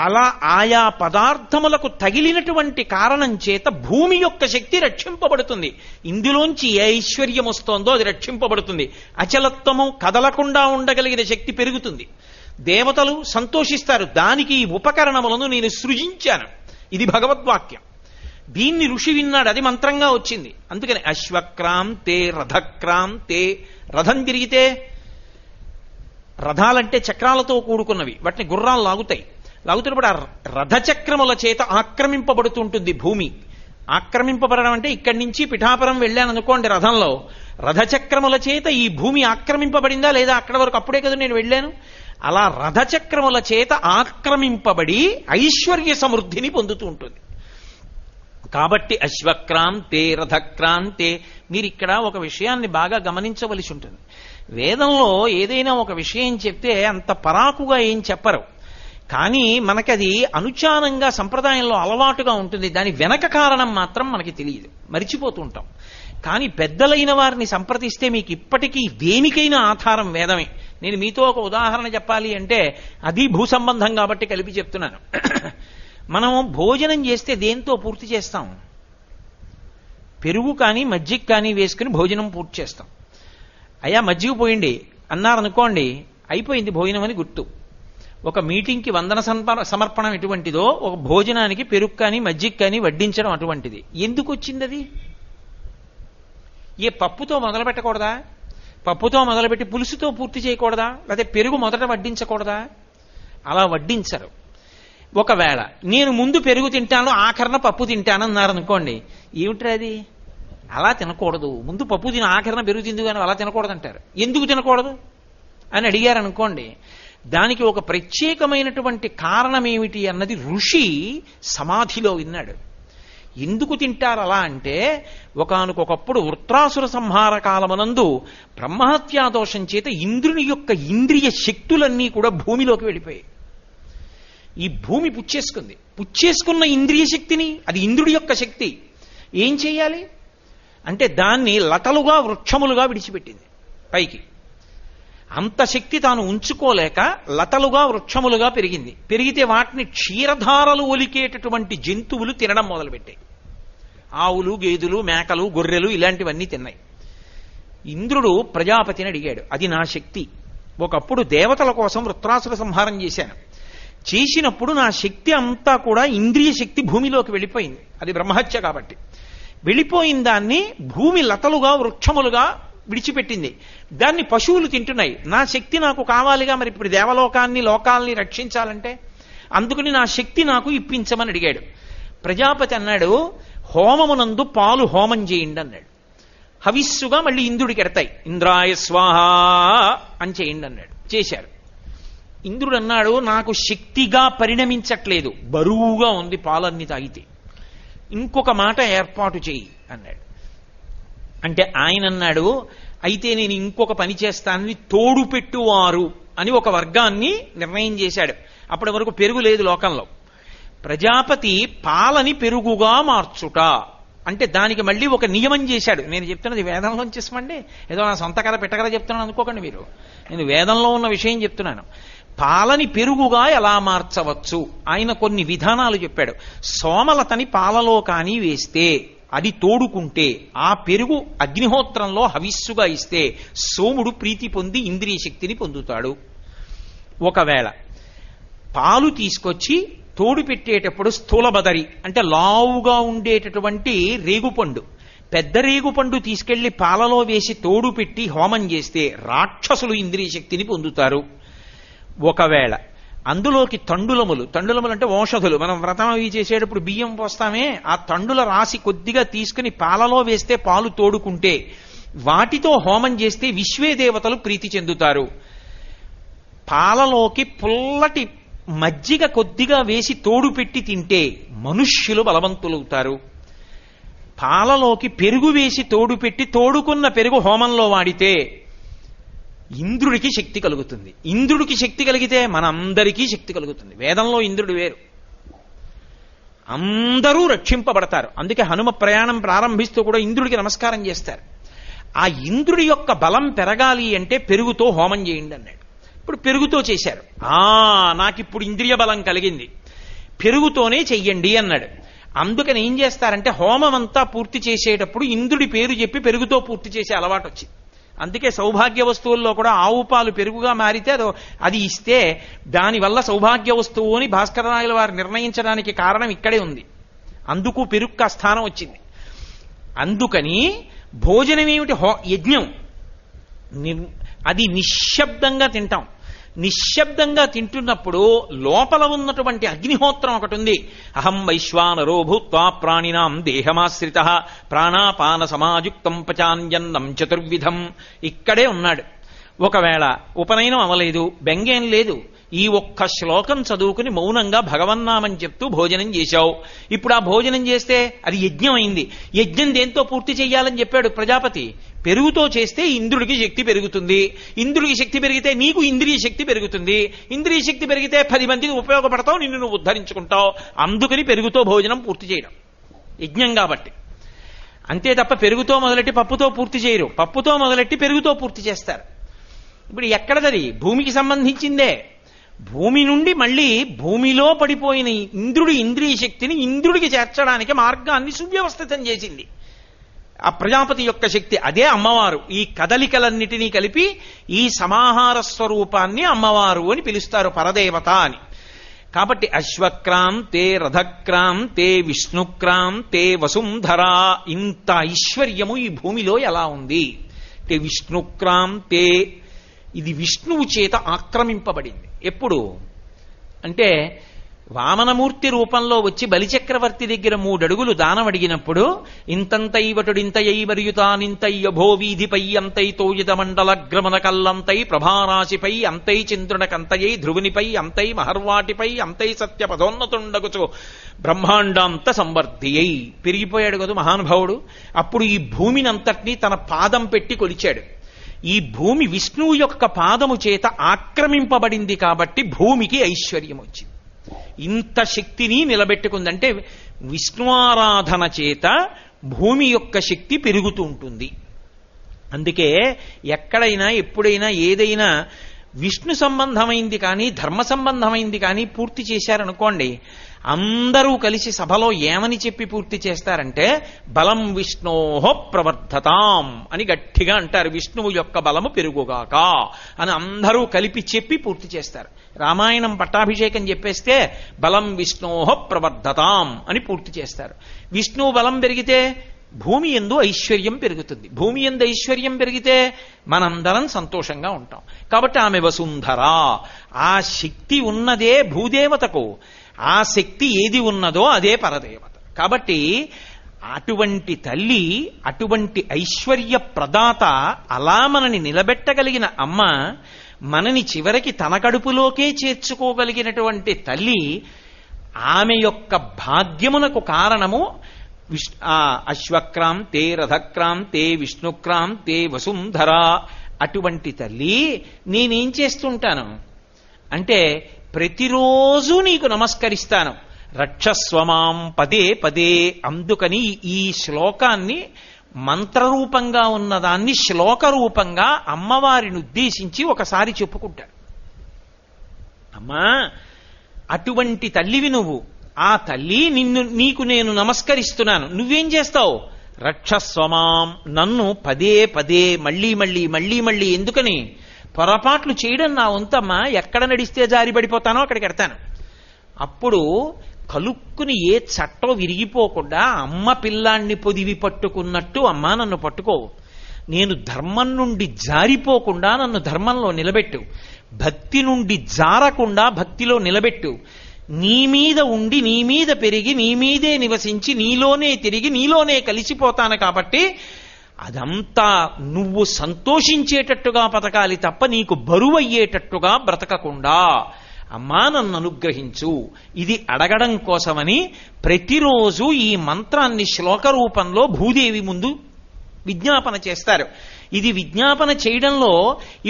అలా ఆయా పదార్థములకు తగిలినటువంటి కారణం చేత భూమి యొక్క శక్తి రక్షింపబడుతుంది. ఇందులోంచి ఏ ఐశ్వర్యం వస్తోందో అది రక్షింపబడుతుంది. అచలత్వము, కదలకుండా ఉండగలిగిన శక్తి పెరుగుతుంది. దేవతలు సంతోషిస్తారు. దానికి ఈ ఉపకరణములను నేను సృజించాను. ఇది భగవద్వాక్యం. దీన్ని ఋషి విన్నాడు, అది మంత్రంగా వచ్చింది. అందుకని అశ్వక్రాంతే రథక్రాంతే. రథం తిరిగితే, రథాలంటే చక్రాలతో కూడుకున్నవి, వాటిని గుర్రాలు లాగుతాయి. లాగుతున్నప్పుడు ఆ రథచక్రముల చేత ఆక్రమింపబడుతుంటుంది భూమి. ఆక్రమింపబడడం అంటే ఇక్కడి నుంచి పిఠాపురం వెళ్ళాననుకోండి రథంలో, రథచక్రముల చేత ఈ భూమి ఆక్రమింపబడిందా లేదా? అక్కడ వరకు అప్పుడే కదా నేను వెళ్ళాను. అలా రథచక్రముల చేత ఆక్రమింపబడి ఐశ్వర్య సమృద్ధిని పొందుతూ ఉంటుంది. కాబట్టి అశ్వక్రాంతే రథక్రాంతే. మీరు ఇక్కడ ఒక విషయాన్ని బాగా గమనించవలసి ఉంటుంది. వేదంలో ఏదైనా ఒక విషయం చెప్తే అంత పరాకుగా ఏం చెప్పరు, కానీ మనకది అనుచానంగా సంప్రదాయంలో అలవాటుగా ఉంటుంది. దాని వెనక కారణం మాత్రం మనకి తెలియదు, మరిచిపోతూ ఉంటాం. కానీ పెద్దలైన వారిని సంప్రదిస్తే మీకు ఇప్పటికీ దేనికైనా ఆధారం వేదమే. నేను మీతో ఒక ఉదాహరణ చెప్పాలి అంటే అది భూ సంబంధం కాబట్టి కలిపి చెప్తున్నాను. మనం భోజనం చేస్తే దేంతో పూర్తి చేస్తాం? పెరుగు కానీ మజ్జిగ కానీ వేసుకుని భోజనం పూర్తి చేస్తాం. అయ్యా మజ్జిగ పోయింది అన్నారనుకోండి, అయిపోయింది భోజనం అని గుర్తు. ఒక మీటింగ్కి వందన సమర్పణం ఎటువంటిదో ఒక భోజనానికి పెరుగు కానీ మజ్జిగ కానీ వడ్డించడం అటువంటిది. ఎందుకు వచ్చింది అది? ఏ పప్పుతో మొదలు పెట్టకూడదా? పప్పుతో మొదలుపెట్టి పులుసుతో పూర్తి చేయకూడదా? లేకపోతే పెరుగు మొదట వడ్డించకూడదా? అలా వడ్డించరు. ఒకవేళ నేను ముందు పెరుగు తింటాను ఆఖరణ పప్పు తింటాను అన్నారనుకోండి, ఏమిట్రా అది? అలా తినకూడదు, ముందు పప్పు తిని ఆఖరణ పెరుగు తిందు కానీ అలా తినకూడదు అంటారు. ఎందుకు తినకూడదు అని అడిగారనుకోండి, దానికి ఒక ప్రత్యేకమైనటువంటి కారణం ఏమిటి అన్నది ఋషి సమాధిలో విన్నాడు. ఎందుకు తింటారు అలా అంటే, ఒకానొకప్పుడు వృత్రాసుర సంహార కాలమనందు బ్రహ్మహత్యా దోషం చేత ఇంద్రుని యొక్క ఇంద్రియ శక్తులన్నీ కూడా భూమిలోకి వెళ్ళిపోయాయి. ఈ భూమి పుచ్చేసుకున్న ఇంద్రియ శక్తిని, అది ఇంద్రుడి యొక్క శక్తి, ఏం చేయాలి అంటే దాన్ని లతలుగా వృక్షములుగా విడిచిపెట్టింది పైకి. అంత శక్తి తాను ఉంచుకోలేక లతలుగా వృక్షములుగా పెరిగితే వాటిని క్షీరధారలు ఒలికేటటువంటి జంతువులు తినడం మొదలుపెట్టాయి. ఆవులు, గేదెలు, మేకలు, గొర్రెలు ఇలాంటివన్నీ తిన్నాయి. ఇంద్రుడు ప్రజాపతిని అడిగాడు, అది నా శక్తి. ఒకప్పుడు దేవతల కోసం వృత్రాసుర సంహారం చేసినప్పుడు నా శక్తి అంతా కూడా ఇంద్రియ శక్తి భూమిలోకి వెళ్ళిపోయింది. అది బ్రహ్మహత్య కాబట్టి. వెళ్ళిపోయిన దాన్ని భూమి లతలుగా వృక్షములుగా విడిచిపెట్టింది. దాన్ని పశువులు తింటున్నాయి. నా శక్తి నాకు కావాలిగా, మరి ఇప్పుడు దేవలోకాన్ని, లోకాల్ని రక్షించాలంటే అందుకని నా శక్తి నాకు ఇప్పించమని అడిగాడు. ప్రజాపతి అన్నాడు, హోమమునందు పాలు హోమం చేయండి అన్నాడు. హవిస్సుగా మళ్ళీ ఇంద్రుడికి ఎడతాయి. ఇంద్రాయ స్వాహ అని చేయండి అన్నాడు. చేశారు. ఇంద్రుడు అన్నాడు, నాకు శక్తిగా పరిణమించట్లేదు, బరువుగా ఉంది పాలన్నీ తాగితే, ఇంకొక మాట ఏర్పాటు చేయి అన్నాడు. అంటే ఆయన అన్నాడు, అయితే నేను ఇంకొక పని చేస్తానని తోడు పెట్టువారు అని ఒక వర్గాన్ని నిర్ణయం చేశాడు. అప్పటి వరకు పెరుగు లేదు లోకంలో. ప్రజాపతి పాలని పెరుగుగా మార్చుట అంటే దానికి మళ్ళీ ఒక నియమం చేశాడు. నేను చెప్తున్నది వేదంలో చేసమండి, ఏదో నా సొంత కథ పెట్టకథ చెప్తున్నాను అనుకోకండి మీరు. నేను వేదంలో ఉన్న విషయం చెప్తున్నాను. పాలని పెరుగుగా ఎలా మార్చవచ్చు ఆయన కొన్ని విధానాలు చెప్పాడు. సోమలతని పాలలో కానీ వేస్తే, అది తోడుకుంటే, ఆ పెరుగు అగ్నిహోత్రంలో హవిస్సుగా ఇస్తే సోముడు ప్రీతి పొంది ఇంద్రియ శక్తిని పొందుతాడు. ఒకవేళ పాలు తీసుకొచ్చి తోడు పెట్టేటప్పుడు స్థూలబదరి అంటే లావుగా ఉండేటటువంటి రేగుపండు, పెద్ద రేగుపండు తీసుకెళ్లి పాలలో వేసి తోడు పెట్టి హోమం చేస్తే రాక్షసులు ఇంద్రియ శక్తిని పొందుతారు. ఒకవేళ అందులోకి తండులములు అంటే ఔషధులు, మనం వ్రతం అవి చేసేటప్పుడు బియ్యం పోస్తామే, ఆ తండుల రాసి కొద్దిగా తీసుకుని పాలలో వేస్తే పాలు తోడుకుంటే, వాటితో హోమం చేస్తే విశ్వే దేవతలు ప్రీతి చెందుతారు. పాలలోకి పుల్లటి మజ్జిగ కొద్దిగా వేసి తోడు పెట్టి తింటే మనుష్యులు బలవంతులవుతారు. పాలలోకి పెరుగు వేసి తోడు పెట్టి తోడుకున్న పెరుగు హోమంలో వాడితే ఇంద్రుడికి శక్తి కలుగుతుంది. ఇంద్రుడికి శక్తి కలిగితే మనందరికీ శక్తి కలుగుతుంది. వేదంలో ఇంద్రుడు వేరు, అందరూ రక్షింపబడతారు. అందుకే హనుమ ప్రయాణం ప్రారంభిస్తూ కూడా ఇంద్రుడికి నమస్కారం చేస్తారు. ఆ ఇంద్రుడి యొక్క బలం పెరగాలి అంటే పెరుగుతో హోమం చేయండి అన్నాడు. ఇప్పుడు పెరుగుతో చేశారు. నాకిప్పుడు ఇంద్రియ బలం కలిగింది, పెరుగుతోనే చెయ్యండి అన్నాడు. అందుకని ఏం చేస్తారంటే హోమం అంతా పూర్తి చేసేటప్పుడు ఇంద్రుడి పేరు చెప్పి పెరుగుతో పూర్తి చేసే అలవాటు వచ్చింది. అందుకే సౌభాగ్య వస్తువుల్లో కూడా ఆవు పాలు పెరుగుగా మారితే అది ఇస్తే దానివల్ల సౌభాగ్య వస్తువు అని భాస్కరరాయల వారు నిర్ణయించడానికి కారణం ఇక్కడే ఉంది. అందుకు పెరుగు స్థానం వచ్చింది. అందుకని భోజనం ఏమిటి? యజ్ఞం. అది నిశ్శబ్దంగా తింటాం. నిశ్శబ్దంగా తింటున్నప్పుడు లోపల ఉన్నటువంటి అగ్నిహోత్రం ఒకటి ఉంది. అహం వైశ్వానరో భూత్వా ప్రాణినాం దేహమాశ్రిత ప్రాణాపాన సమాయుక్తం పచాన్యన్నం చతుర్విధం. ఇక్కడే ఉన్నాడు. ఒకవేళ ఉపనయనం అవలేదు, బెంగేం లేదు, ఈ ఒక్క శ్లోకం చదువుకుని మౌనంగా భగవన్నామం చెప్తూ భోజనం చేశావు. ఇప్పుడు ఆ భోజనం చేస్తే అది యజ్ఞం అయింది. యజ్ఞం దేంతో పూర్తి చెయ్యాలని చెప్పాడు ప్రజాపతి? పెరుగుతో చేస్తే ఇంద్రుడికి శక్తి పెరుగుతుంది. ఇంద్రుడికి శక్తి పెరిగితే నీకు ఇంద్రియ శక్తి పెరుగుతుంది. ఇంద్రియ శక్తి పెరిగితే 10 మందికి ఉపయోగపడతావు, నిన్ను నువ్వు ఉద్ధరించుకుంటావు. అందుకని పెరుగుతో భోజనం పూర్తి చేయడం యజ్ఞం కాబట్టి. అంతే తప్ప పెరుగుతో మొదలెట్టి పప్పుతో పూర్తి చేయరు. పప్పుతో మొదలెట్టి పెరుగుతో పూర్తి చేస్తారు. ఇప్పుడు ఎక్కడదది? భూమికి సంబంధించిందే. భూమి నుండి మళ్ళీ భూమిలో పడిపోయిన ఇంద్రుడి ఇంద్రియ శక్తిని ఇంద్రుడికి చేర్చడానికి మార్గాన్ని సువ్యవస్థితం చేసింది ఆ ప్రజాపతి యొక్క శక్తి. అదే అమ్మవారు. ఈ కదలికలన్నిటినీ కలిపి ఈ సమాహార స్వరూపాన్ని అమ్మవారు అని పిలుస్తారు, పరదేవత అని. కాబట్టి అశ్వక్రాంతే రథక్రాంతే విష్ణుక్రాంతే వసుంధరా. ఇంత ఐశ్వర్యము ఈ భూమిలో ఎలా ఉంది అంటే విష్ణుక్రాంతే, ఇది విష్ణువు చేత ఆక్రమింపబడింది. ఎప్పుడు అంటే వామనమూర్తి రూపంలో వచ్చి బలిచక్రవర్తి దగ్గర 3 అడుగులు దానం అడిగినప్పుడు ఇంతంతైవటుడింతయైవర్యుతానింతయ్య భోవీధిపై అంతై తోయిత మండలగ్రమణ కల్లంతై ప్రభారాశిపై అంతై చంద్రునకంతయై ధ్రువునిపై అంతై మహర్వాటిపై అంతై సత్య పదోన్నతుండగుచు బ్రహ్మాండాంత సంవర్ధియై పెరిగిపోయాడు కదా మహానుభావుడు. అప్పుడు ఈ భూమిని అంతటినీ తన పాదం పెట్టి కొలిచాడు. ఈ భూమి విష్ణువు యొక్క పాదము చేత ఆక్రమింపబడింది కాబట్టి భూమికి ఐశ్వర్యం వచ్చింది. ఇంత శక్తిని నిలబెట్టుకుందంటే విష్ణువారాధన చేత భూమి యొక్క శక్తి పెరుగుతూ ఉంటుంది. అందుకే ఎక్కడైనా ఎప్పుడైనా ఏదైనా విష్ణు సంబంధమైంది కానీ ధర్మ సంబంధమైంది కానీ పూర్తి చేశారనుకోండి, అందరూ కలిసి సభలో ఏమని చెప్పి పూర్తి చేస్తారంటే బలం విష్ణోహ ప్రవర్ధతాం అని గట్టిగా అంటారు. విష్ణువు యొక్క బలము పెరుగుగాక అని అందరూ కలిపి చెప్పి పూర్తి చేస్తారు. రామాయణం పట్టాభిషేకం చెప్పేస్తే బలం విష్ణోహ ప్రవర్ధతాం అని పూర్తి చేస్తారు. విష్ణువు బలం పెరిగితే భూమి యందు ఐశ్వర్యం పెరుగుతుంది. భూమి యందు ఐశ్వర్యం పెరిగితే మనందరం సంతోషంగా ఉంటాం. కాబట్టి ఆమె వసుంధర. ఆ శక్తి ఉన్నదే భూదేవతకు, ఆ శక్తి ఏది ఉన్నదో అదే పరదేవత. కాబట్టి అటువంటి తల్లి, అటువంటి ఐశ్వర్య ప్రదాత, అలా మనని నిలబెట్టగలిగిన అమ్మ, మనని చివరికి తన కడుపులోకే చేర్చుకోగలిగినటువంటి తల్లి, ఆమె యొక్క భాగ్యమునకు కారణము అశ్వక్రాంతే రథక్రాంతే విష్ణుక్రాంతే వసుంధర. అటువంటి తల్లి నేనేం చేస్తుంటాను అంటే ప్రతిరోజు నీకు నమస్కరిస్తాను. రక్షస్వమాం పదే పదే. అందుకని ఈ శ్లోకాన్ని మంత్రరూపంగా ఉన్నదాన్ని శ్లోక రూపంగా అమ్మవారిని ఉద్దేశించి ఒకసారి చెప్పుకుంటాడు. అమ్మా, అటువంటి తల్లివి నువ్వు. ఆ తల్లి నీకు నేను నమస్కరిస్తున్నాను. నువ్వేం చేస్తావు? రక్షస్వమాం, నన్ను పదే పదే మళ్ళీ మళ్ళీ మళ్ళీ మళ్ళీ. ఎందుకని? పొరపాట్లు చేయడం నా వంతమ్మా. ఎక్కడ నడిస్తే జారి పడిపోతానో అక్కడికి ఎడతాను. అప్పుడు కలుక్కుని ఏ చట్టో విరిగిపోకుండా అమ్మ పిల్లాన్ని పొదివి పట్టుకున్నట్టు అమ్మా నన్ను పట్టుకోవు. నేను ధర్మం నుండి జారిపోకుండా నన్ను ధర్మంలో నిలబెట్టు. భక్తి నుండి జారకుండా భక్తిలో నిలబెట్టు. నీ మీద ఉండి, నీ మీద పెరిగి, నీ మీదే నివసించి, నీలోనే తిరిగి, నీలోనే కలిసిపోతాను. కాబట్టి అదంతా నువ్వు సంతోషించేటట్టుగా బతకాలి తప్ప నీకు బరువయ్యేటట్టుగా బ్రతకకుండా అమ్మా నన్ను అనుగ్రహించు. ఇది అడగడం కోసమని ప్రతిరోజు ఈ మంత్రాన్ని శ్లోక రూపంలో భూదేవి ముందు విజ్ఞాపన చేస్తారు. ఇది విజ్ఞాపన చేయడంలో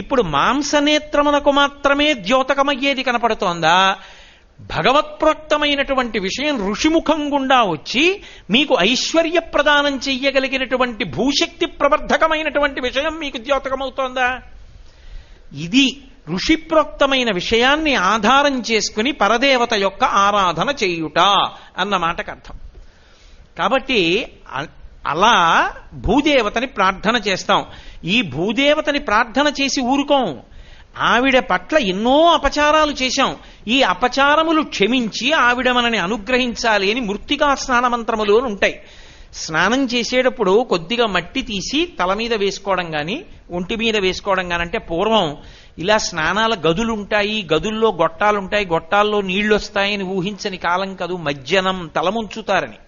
ఇప్పుడు మాంసనేత్రమునకు మాత్రమే ద్యోతకమయ్యేది కనపడుతోందా? భగవత్ప్రోక్తమైనటువంటి విషయం ఋషిముఖం గుండా వచ్చి మీకు ఐశ్వర్య ప్రదానం చెయ్యగలిగినటువంటి భూశక్తి ప్రవర్ధకమైనటువంటి విషయం మీకు ద్యోతకమవుతోందా? ఇది ఋషిప్రోక్తమైన విషయాన్ని ఆధారం చేసుకుని పరదేవత యొక్క ఆరాధన చేయుట అన్న మాటకు అర్థం. కాబట్టి అలా భూదేవతని ప్రార్థన చేస్తాం. ఈ భూదేవతని ప్రార్థన చేసి ఊరుకోం. ఆవిడ పట్ల ఎన్నో అపచారాలు చేశాం. ఈ అపచారములు క్షమించి ఆవిడ మనని అనుగ్రహించాలి అని మృత్తికా స్నాన మంత్రములు ఉంటాయి. స్నానం చేసేటప్పుడు కొద్దిగా మట్టి తీసి తల మీద వేసుకోవడం కానీ ఒంటి మీద వేసుకోవడం కానీ. అంటే పూర్వం ఇలా స్నానాల గదులుంటాయి, గదుల్లో గొట్టాలుంటాయి, గొట్టాల్లో నీళ్లు వస్తాయని ఊహించని కాలం కాదు. మజ్జనం తలముంచుతారని.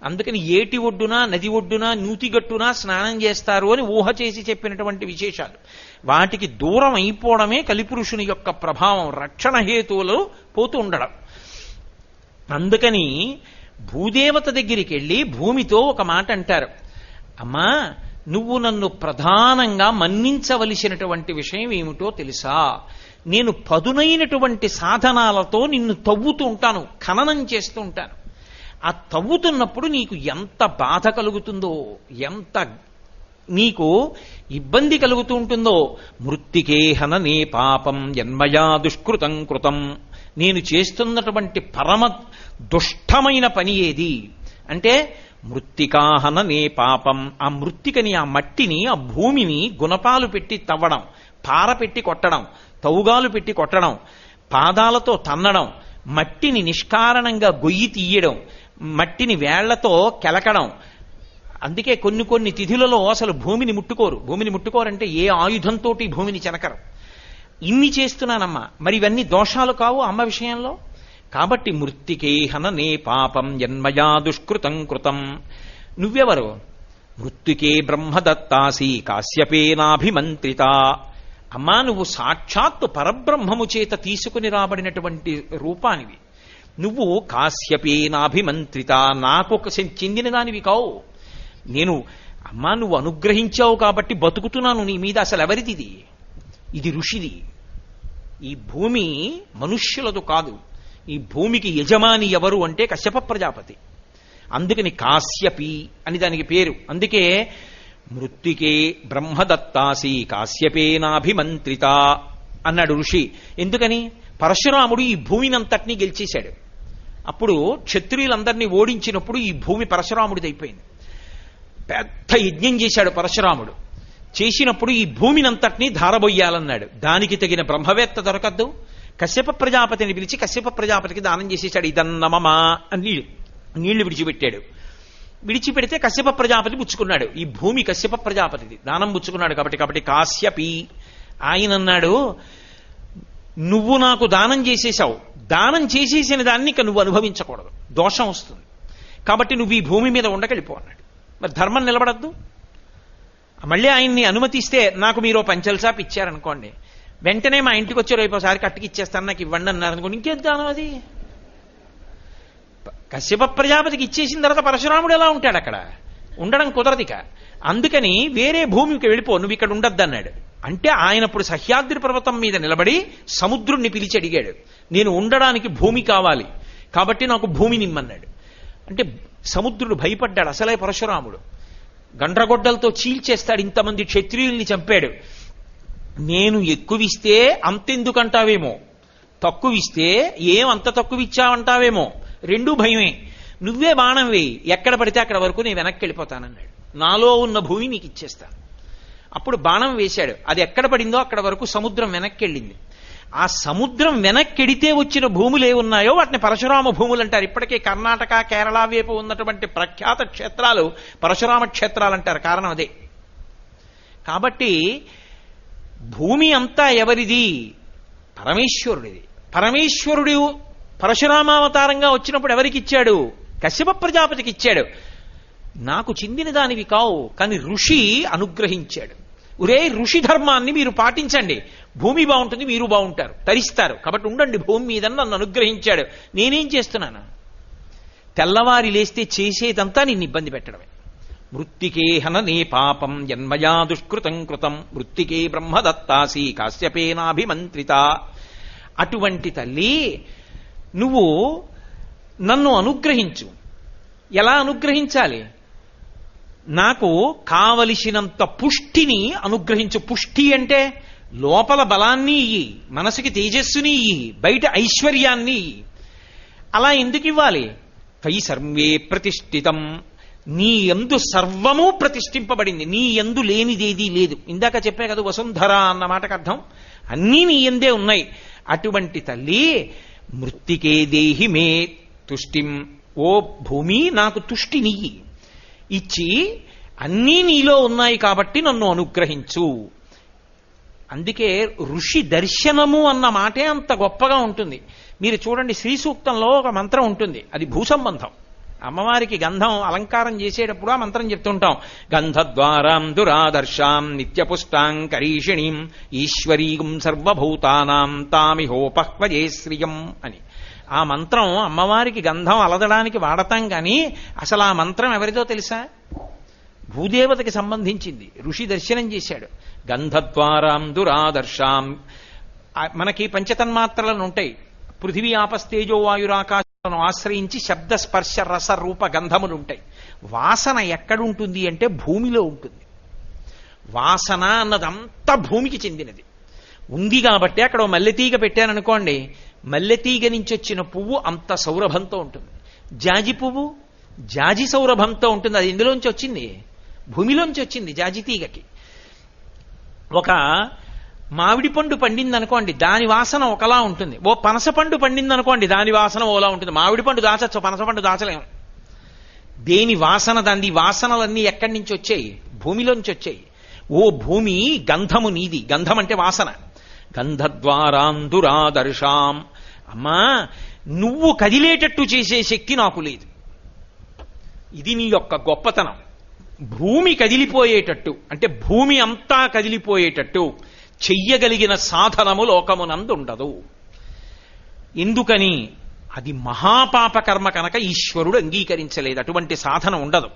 అందుకని ఏటి ఒడ్డున, నది ఒడ్డున, నూతిగట్టున స్నానం చేస్తారు అని ఊహ చేసి చెప్పినటువంటి విశేషాలు. వాటికి దూరం అయిపోవడమే కలిపురుషుని యొక్క ప్రభావం. రక్షణ హేతువులు పోతూ ఉండడం. అందుకని భూదేవత దగ్గరికి వెళ్ళి భూమితో ఒక మాట అంటారు. అమ్మా, నువ్వు నన్ను ప్రధానంగా మన్నించవలసినటువంటి విషయం ఏమిటో తెలుసా? నేను పదునైనటువంటి సాధనాలతో నిన్ను తవ్వుతూ ఉంటాను, ఖననం చేస్తూ ఉంటాను. ఆ తవ్వుతున్నప్పుడు నీకు ఎంత బాధ కలుగుతుందో, ఎంత నీకు ఇబ్బంది కలుగుతూ ఉంటుందో. మృత్తికే హననే పాపం యన్మయా దుష్కృతం కృతం. నేను చేస్తున్నటువంటి పరమ దుష్టమైన పని ఏది అంటే మృత్తికాహననే పాపం. ఆ మృత్తికని, ఆ మట్టిని, ఆ భూమిని గుణపాలు పెట్టి తవ్వడం, పార పెట్టి కొట్టడం, తౌగాలు పెట్టి కొట్టడం, పాదాలతో తన్నడం, మట్టిని నిష్కారణంగా గొయ్యి తీయడం, మట్టిని వేళ్లతో కెలకడం. అందుకే కొన్ని కొన్ని తిథులలో అసలు భూమిని ముట్టుకోరు. భూమిని ముట్టుకోరంటే ఏ ఆయుధంతో భూమిని చెనకరు. ఇన్ని చేస్తున్నానమ్మా. మరి ఇవన్నీ దోషాలు కావు అమ్మ విషయంలో? కాబట్టి మృత్తికేహననే పాపం యన్మయా దుష్కృతం కృతం. నువ్వెవరు? మృత్తికే బ్రహ్మదత్తాసి కాశ్యపేనాభిమంత్రిత. అమ్మా, నువ్వు సాక్షాత్తు పరబ్రహ్మము చేత తీసుకుని రాబడినటువంటి రూపానివి. నువ్వు కాశ్యపేనాభిమంత్రిత, నాకు చెందిన దానివి కావు. నేను అమ్మా నువ్వు అనుగ్రహించావు కాబట్టి బతుకుతున్నాను నీ మీద. అసలు ఎవరిది ఇది? ఇది ఋషిది. ఈ భూమి మనుష్యులదు కాదు. ఈ భూమికి యజమాని ఎవరు అంటే కశ్యప ప్రజాపతి. అందుకని కాశ్యపి అని దానికి పేరు. అందుకే మృత్తికే బ్రహ్మదత్తాసి కాశ్యపేనాభిమంత్రిత అన్నాడు ఋషి. ఎందుకని? పరశురాముడు ఈ భూమినంతటినీ గెలిచేశాడు. అప్పుడు క్షత్రియులందరినీ ఓడించినప్పుడు ఈ భూమి పరశురాముడిదైపోయింది. పెద్ద యజ్ఞం చేశాడు పరశురాముడు. చేసినప్పుడు ఈ భూమినంతటినీ ధారబొయ్యాలన్నాడు. దానికి తగిన బ్రహ్మవేత్త దొరకద్దు. కశ్యప ప్రజాపతిని పిలిచి కశ్యప ప్రజాపతికి దానం చేసేశాడు. ఇదన్నమమా అని నీళ్లు విడిచిపెట్టాడు. విడిచిపెడితే కశ్యప ప్రజాపతి పుచ్చుకున్నాడు. ఈ భూమి కశ్యప ప్రజాపతిది, దానం పుచ్చుకున్నాడు. కాబట్టి కాశ్యపి. ఆయన అన్నాడు, నువ్వు నాకు దానం చేసేశావు, దానం చేసేసిన దాన్ని ఇక నువ్వు అనుభవించకూడదు, దోషం వస్తుంది. కాబట్టి నువ్వు ఈ భూమి మీద ఉండకెళ్ళిపో అన్నాడు. మరి ధర్మం నిలబడద్దు. మళ్ళీ ఆయన్ని అనుమతిస్తే, నాకు మీరు పంచల్ షాప్ ఇచ్చారనుకోండి, వెంటనే మా ఇంటికి వచ్చి రేపోసారి కట్టుకి ఇచ్చేస్తాను, నాకు ఇవ్వండి అన్నారు అనుకోండి, ఇంకేం దానం అది? కశ్యప ప్రజాపతికి ఇచ్చేసిన తర్వాత పరశురాముడు ఎలా ఉంటాడు? అక్కడ ఉండడం కుదరదిక. అందుకని వేరే భూమికి వెళ్ళిపో, నువ్వు ఇక్కడ ఉండద్దు అన్నాడు. అంటే ఆయన ఇప్పుడు సహ్యాద్రి పర్వతం మీద నిలబడి సముద్రుణ్ణి పిలిచి అడిగాడు, నేను ఉండడానికి భూమి కావాలి కాబట్టి నాకు భూమి నిమ్మన్నాడు. అంటే సముద్రుడు భయపడ్డాడు. అసలే పరశురాముడు గండ్రగొడ్డలతో చీల్చేస్తాడు, ఇంతమంది క్షత్రియుల్ని చంపాడు. నేను ఎక్కువిస్తే అంతెందుకంటావేమో, తక్కువిస్తే ఏం అంత తక్కువ ఇచ్చావంటావేమో, రెండూ భయమే. నువ్వే బాణం వేయి, ఎక్కడ పడితే అక్కడ వరకు నేను వెనక్కి వెళ్ళిపోతానన్నాడు. నాలో ఉన్న భూమి నీకు ఇచ్చేస్తాను. అప్పుడు బాణం వేశాడు. అది ఎక్కడ పడిందో అక్కడ వరకు సముద్రం వెనక్కి వెళ్ళింది. ఆ సముద్రం వెనక్కెడితే వచ్చిన భూములు ఏమున్నాయో వాటిని పరశురామ భూములు అంటారు. ఇప్పటికే కర్ణాటక, కేరళ వైపు ఉన్నటువంటి ప్రఖ్యాత క్షేత్రాలు పరశురామ క్షేత్రాలు అంటారు. కారణం అదే. కాబట్టి భూమి అంతా ఎవరిది? పరమేశ్వరుడిది. పరమేశ్వరుడు పరశురామావతారంగా వచ్చినప్పుడు ఎవరికి ఇచ్చాడు? కశ్యప ప్రజాపతికి ఇచ్చాడు. నాకు చెందిన దానివి కావు, కానీ ఋషి అనుగ్రహించాడు. ఒరే, ఋషి ధర్మాన్ని మీరు పాటించండి, భూమి బాగుంటుంది, మీరు బాగుంటారు, తరిస్తారు, కాబట్టి ఉండండి భూమి మీద నన్ను అనుగ్రహించాడు. నేనేం చేస్తున్నాను? తెల్లవారి లేస్తే చేసేదంతా నిన్ను ఇబ్బంది పెట్టడమే. మృత్తికే హననే పాపం యన్మయా దుష్కృతం కృతం మృత్తికే బ్రహ్మదత్తాసి కాశ్యపేనాభిమంత్రిత. అటువంటి తల్లి, నువ్వు నన్ను అనుగ్రహించు. ఎలా అనుగ్రహించాలి? నాకు కావలసినంత పుష్టిని అనుగ్రహించు. పుష్టి అంటే లోపల బలాన్ని ఇయ్యి, మనసుకి తేజస్సుని ఇయ్యి, బయట ఐశ్వర్యాన్ని ఇయ్యి. అలా ఎందుకు ఇవ్వాలి? తై సర్వే ప్రతిష్ఠితం, నీ యందు సర్వము ప్రతిష్ఠింపబడింది, నీ యందు లేనిదేదీ లేదు. ఇందాక చెప్పే కదా వసుంధర అన్న మాటకు అర్థం, అన్నీ నీ యందే ఉన్నాయి. అటువంటి తల్లి, మృత్తికే దేహి మే తుష్టిం, ఓ భూమి నాకు తుష్టినియ్యి, ఇచ్చి అన్నీ నీలో ఉన్నాయి కాబట్టి నన్ను అనుగ్రహించు. అందుకే ఋషి దర్శనము అన్న మాటే అంత గొప్పగా ఉంటుంది. మీరు చూడండి, శ్రీ సూక్తంలో ఒక మంత్రం ఉంటుంది, అది భూసంబంధం. అమ్మవారికి గంధం అలంకారం చేసేటప్పుడు ఆ మంత్రం చెప్తుంటాం. గంధద్వారాం దురాదర్శాం నిత్యపుష్టాం కరీషిణీం ఈశ్వరీం సర్వభూతానాం తామిహోపహ్వజే శ్రియం అని. ఆ మంత్రం అమ్మవారికి గంధం అలదడానికి వాడతాం, కానీ అసలు ఆ మంత్రం ఎవరిదో తెలుసా? భూదేవతకి సంబంధించింది. ఋషి దర్శనం చేశాడు. గంధద్వారాం దురాదర్శాం. మనకి పంచతన్మాత్రలను ఉంటాయి, పృథివీ ఆపస్తేజో వాయురాకాశాలను ఆశ్రయించి శబ్ద స్పర్శ రస రూప గంధములు ఉంటాయి. వాసన ఎక్కడుంటుంది అంటే భూమిలో ఉంటుంది. వాసన అన్నదంతా భూమికి చెందినది. ఉంది కాబట్టి అక్కడ మల్లెతీగ పెట్టాననుకోండి, మల్లెతీగ నుంచి వచ్చిన పువ్వు అంత సౌరభంతో ఉంటుంది. జాజి పువ్వు జాజి సౌరభంతో ఉంటుంది. అది ఎందులోంచి వచ్చింది? భూమిలోంచి వచ్చింది. జాజి తీగకి ఒక మామిడి పండు పండింది అనుకోండి, దాని వాసన ఒకలా ఉంటుంది. ఓ పనస పండు పండింది అనుకోండి, దాని వాసన ఓలా ఉంటుంది. మామిడి పండు దాచచ్చు, పనస పండు దాచలేము. దేని వాసన దాని. వాసనలన్నీ ఎక్కడి నుంచి వచ్చాయి? భూమిలోంచి వచ్చాయి. ఓ భూమి, గంధము నీది. గంధం అంటే వాసన. గంధద్వారాం దురాదర్శాం. అమ్మా, నువ్వు కదిలేటట్టు చేసే శక్తి నాకు లేదు. ఇది నీ యొక్క గొప్పతనం. భూమి కదిలిపోయేటట్టు, అంటే భూమి అంతా కదిలిపోయేటట్టు చెయ్యగలిగిన సాధనము లోకమునందు ఉండదు. ఎందుకని? అది మహాపాపకర్మ కనుక ఈశ్వరుడు అంగీకరించలేదు. అటువంటి సాధన ఉండదు.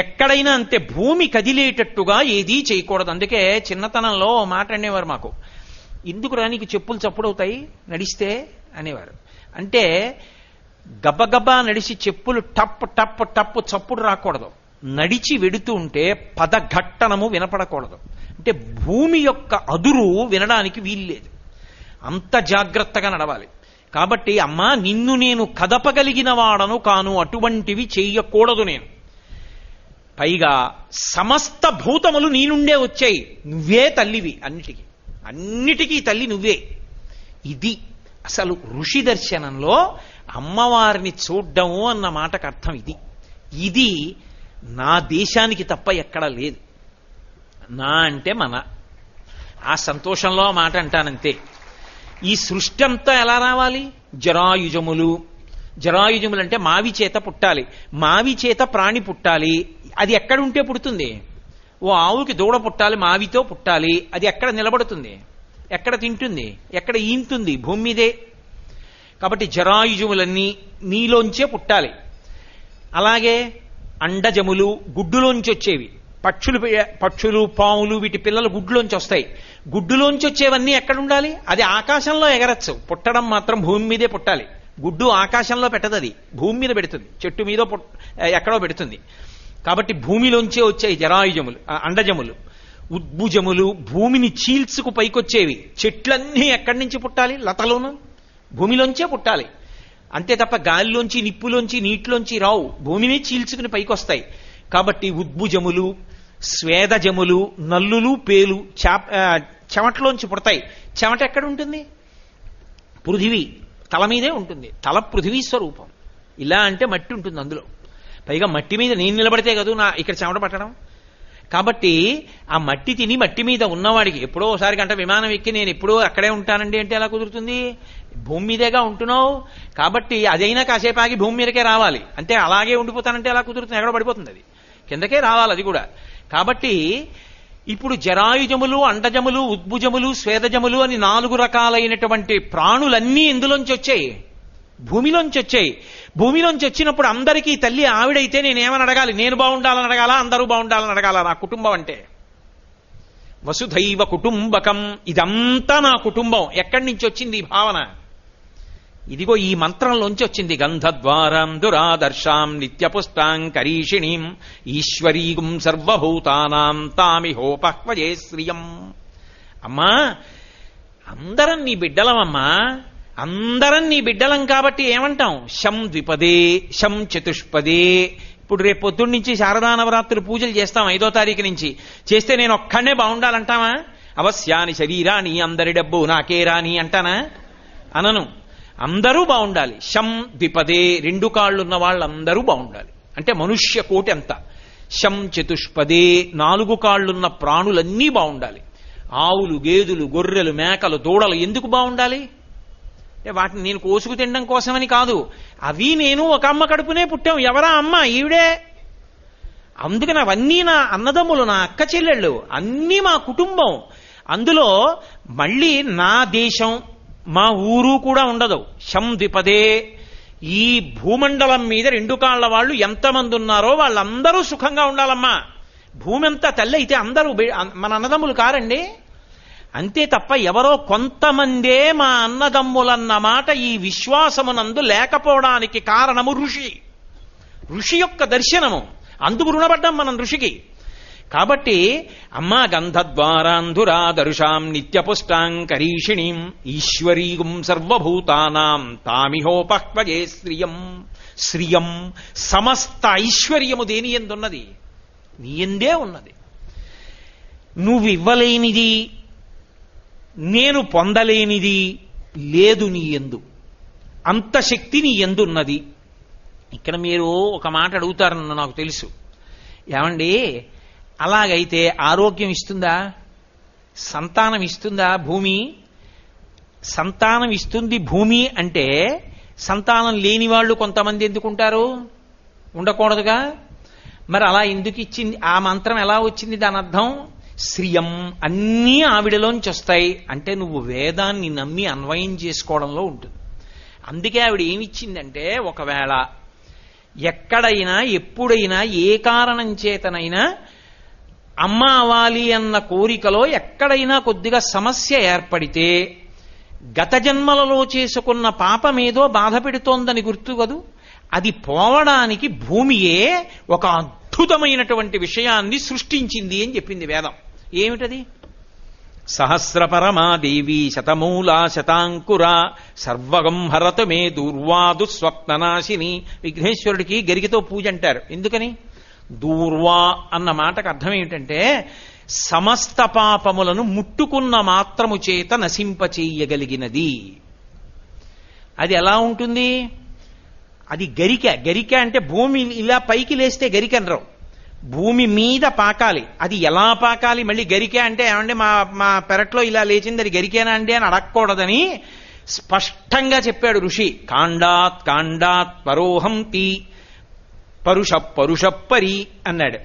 ఎక్కడైనా అంతే, భూమి కదిలేటట్టుగా ఏదీ చేయకూడదు. అందుకే చిన్నతనంలో మాట అనేవారు మాకు, ఎందుకురా నీకు చెప్పులు చప్పుడవుతాయి నడిస్తే అనేవారు. అంటే గబగబా నడిచి చెప్పులు టప్ టప్ టప్ చప్పుడు రాకూడదు. నడిచి వెడుతూ ఉంటే పదఘట్టనము వినపడకూడదు. అంటే భూమి యొక్క అదురు వినడానికి వీల్లేదు. అంత జాగ్రత్తగా నడవాలి. కాబట్టి అమ్మా, నిన్ను నేను కదపగలిగిన వాడను కాను, అటువంటివి చెయ్యకూడదు నేను. పైగా సమస్త భూతములు నీ నుండే వచ్చాయి, నువ్వే తల్లివి అన్నిటికీ తల్లి నువ్వే. ఇది అసలు ఋషి దర్శనంలో అమ్మవారిని చూడ్డము అన్న మాటకు అర్థం ఇది. ఇది నా దేశానికి తప్ప ఎక్కడా లేదు. నా అంటే మన, ఆ సంతోషంలో మాట అంటానంతే. ఈ సృష్టి అంతా ఎలా రావాలి? జరాయుజములు. జరాయుజములు అంటే మావి చేత పుట్టాలి, మావి చేత ప్రాణి పుట్టాలి. అది ఎక్కడుంటే పుడుతుంది? ఓ ఆవుకి దూడ పుట్టాలి, మావితో పుట్టాలి. అది ఎక్కడ నిలబడుతుంది? ఎక్కడ తింటుంది? ఎక్కడ ఈంతుంది? భూమి మీదే. కాబట్టి జరాయుజములన్నీ నీలోంచే పుట్టాలి. అలాగే అండజములు, గుడ్డులోంచి వచ్చేవి. పక్షులు పాములు వీటి పిల్లలు గుడ్డులోంచి వస్తాయి. గుడ్డులోంచి వచ్చేవన్నీ ఎక్కడ ఉండాలి? అది ఆకాశంలో ఎగరచ్చు, పుట్టడం మాత్రం భూమి మీదే పుట్టాలి. గుడ్డు ఆకాశంలో పెట్టదు, అది భూమి మీద పెడుతుంది, చెట్టు మీద ఎక్కడో పెడుతుంది. కాబట్టి భూమిలోంచే వచ్చాయి జరాయుజములు, అండజములు. ఉద్భుజములు భూమిని చీల్చుకు పైకొచ్చేవి. చెట్లన్నీ ఎక్కడి నుంచి పుట్టాలి? లతలోను భూమిలోంచే పుట్టాలి. అంతే తప్ప గాలిలోంచి, నిప్పులోంచి, నీటిలోంచి రావు, భూమిని చీల్చుకుని పైకొస్తాయి. కాబట్టి ఉద్భుజములు, స్వేదజములు, నల్లులు, పేలు చెమటలోంచి పుడతాయి. చెమట ఎక్కడ ఉంటుంది? పృథివీ తల మీదే ఉంటుంది. తల పృథివీ స్వరూపం. ఇలా అంటే మట్టి ఉంటుంది అందులో. పైగా మట్టి మీద నేను నిలబడితే కదా నా ఇక్కడ చెమట పట్టడం. కాబట్టి ఆ మట్టి తిని మట్టి మీద ఉన్నవాడికి ఎప్పుడో ఒకసారి గంట విమానం ఎక్కి నేను ఎప్పుడో అక్కడే ఉంటానండి అంటే ఎలా కుదురుతుంది? భూమి మీదేగా ఉంటున్నావు. కాబట్టి అదైనా కాసేపు ఆగి భూమి మీదకే రావాలి. అంటే అలాగే ఉండిపోతానంటే ఎలా కుదురుతుంది? ఎక్కడ పడిపోతుంది? అది కిందకే రావాలి అది కూడా. కాబట్టి ఇప్పుడు జరాయుజములు, అండజములు, ఉద్భుజములు, స్వేదజములు అని 4 రకాలైనటువంటి ప్రాణులన్నీ ఎందులోంచి వచ్చాయి? భూమిలోంచి వచ్చాయి. భూమిలోంచి వచ్చినప్పుడు అందరికీ తల్లి ఆవిడైతే నేనేమని అడగాలి? నేను బాగుండాలని అడగాల, అందరూ బాగుండాలని అడగాల? నా కుటుంబం అంటే వసుధైవ కుటుంబకం, ఇదంతా నా కుటుంబం. ఎక్కడి నుంచి వచ్చింది ఈ భావన? ఇదిగో ఈ మంత్రంలోంచి వచ్చింది. గంధద్వారాం దురాదర్శాం నిత్యపుష్టాం కరీషిణీం ఈశ్వరీగుం సర్వభూతానాం తామిహోపహ్వయే శ్రియం. అమ్మా, అందరం నీ బిడ్డలమమ్మా, అందరం నీ బిడ్డలం. కాబట్టి ఏమంటాం? శం ద్విపదే, శం చతుష్పదే. ఇప్పుడు రేపు పొద్దున్న నుంచి శారదా నవరాత్రులు పూజలు చేస్తాం 5వ తారీఖు నుంచి. చేస్తే నేను ఒక్కడే బాగుండాలంటావా? అవశ్యాని శరీరాని, అందరి డబ్బు నాకే రాని అంటానా? అనను. అందరూ బాగుండాలి. శం ద్విపదే, 2 కాళ్ళున్న వాళ్ళందరూ బాగుండాలి. అంటే మనుష్య కోటి అంతా. శం చతుష్పదే, 4 కాళ్ళున్న ప్రాణులన్నీ బాగుండాలి. ఆవులు, గేదెలు, గొర్రెలు, మేకలు, దూడలు ఎందుకు బాగుండాలి? వాటిని నేను కోసుకు తినడం కోసమని కాదు. అవి నేను ఒక అమ్మ కడుపునే పుట్టాం. ఎవరా అమ్మ? ఈవిడే. అందుకని అవన్నీ నా అన్నదమ్ములు, నా అక్క చెల్లెళ్ళు, అన్నీ మా కుటుంబం. అందులో మళ్ళీ నా దేశం, మా ఊరు కూడా ఉండదు. శం ద్విపదే. ఈ భూమండలం మీద 2 కాళ్ల వాళ్ళు ఎంతమంది ఉన్నారో వాళ్ళందరూ సుఖంగా ఉండాలమ్మా. భూమి అంతా తల్లి అయితే అందరూ మన అన్నదమ్ములు కారండి. అంతే తప్ప ఎవరో కొంతమందే మా అన్నదమ్ములన్న మాట ఈ విశ్వాసమునందు లేకపోవడానికి కారణము ఋషి యొక్క దర్శనము. అందుకు రుణపడ్డాం మనం ఋషికి. కాబట్టి అమ్మా, గంధద్వారాంధురాదరుషాం నిత్యపుష్టాం కరీషిణీం ఈశ్వరీగుం సర్వభూతానాం తామిహోపహ్వయే శ్రియం. శ్రియం సమస్త ఐశ్వర్యము దేని ఎందున్నది? నీ ఎందే ఉన్నది. నువ్వు ఇవ్వలేనిది, నేను పొందలేనిది లేదు నీ యందు. అంత శక్తి నీ యందున్నది. ఇక్కడ మీరు ఒక మాట అడుగుతారన్న నాకు తెలుసు. ఏమండి, అలాగైతే ఆరోగ్యం ఇస్తుందా? సంతానం ఇస్తుందా భూమి? సంతానం ఇస్తుంది భూమి అంటే సంతానం లేని వాళ్ళు కొంతమంది ఎందుకుంటారు? ఉండకూడదుగా. మరి అలా ఎందుకు ఇచ్చింది? ఆ మంత్రం ఎలా వచ్చింది? దాని అర్థం శ్రియం, అన్నీ ఆవిడలోంచి వస్తాయి అంటే నువ్వు వేదాన్ని నమ్మి అన్వయం చేసుకోవడంలో ఉంటుంది. అందుకే ఆవిడ ఏమిచ్చిందంటే, ఒకవేళ ఎక్కడైనా ఎప్పుడైనా ఏ కారణం చేతనైనా అమ్మ అవ్వాలి అన్న కోరికలో ఎక్కడైనా కొద్దిగా సమస్య ఏర్పడితే గత జన్మలలో చేసుకున్న పాపమేదో బాధ పెడుతోందని గుర్తు కదూ, అది పోవడానికి భూమియే ఒక అద్భుతమైనటువంటి విషయాన్ని సృష్టించింది అని చెప్పింది వేదం. ఏమిటది? సహస్రపరమాదేవి శతమూలా శతాంకురా సర్వగం హరతు మే దూర్వాదు స్వప్ననాశిని. విఘ్నేశ్వరుడికి గరికతో పూజ అంటారు. ఎందుకని? దూర్వా అన్న మాటకు అర్థం ఏమిటంటే సమస్త పాపములను ముట్టుకున్న మాత్రము చేత నశింపచేయగలిగినది. అది ఎలా ఉంటుంది? అది గరిక. గరిక అంటే భూమి ఇలా పైకి లేస్తే గరికనరావు, భూమి మీద పాకాలి. అది ఎలా పాకాలి? మళ్ళీ గరిక అంటే ఏమంటే మా పెరట్లో ఇలా లేచింది, అది గరికేనా అండి అని అడగకూడదని స్పష్టంగా చెప్పాడు ఋషి. కాండాత్ కాండాత్ పరోహంతి పరుషపరి అన్నాడు.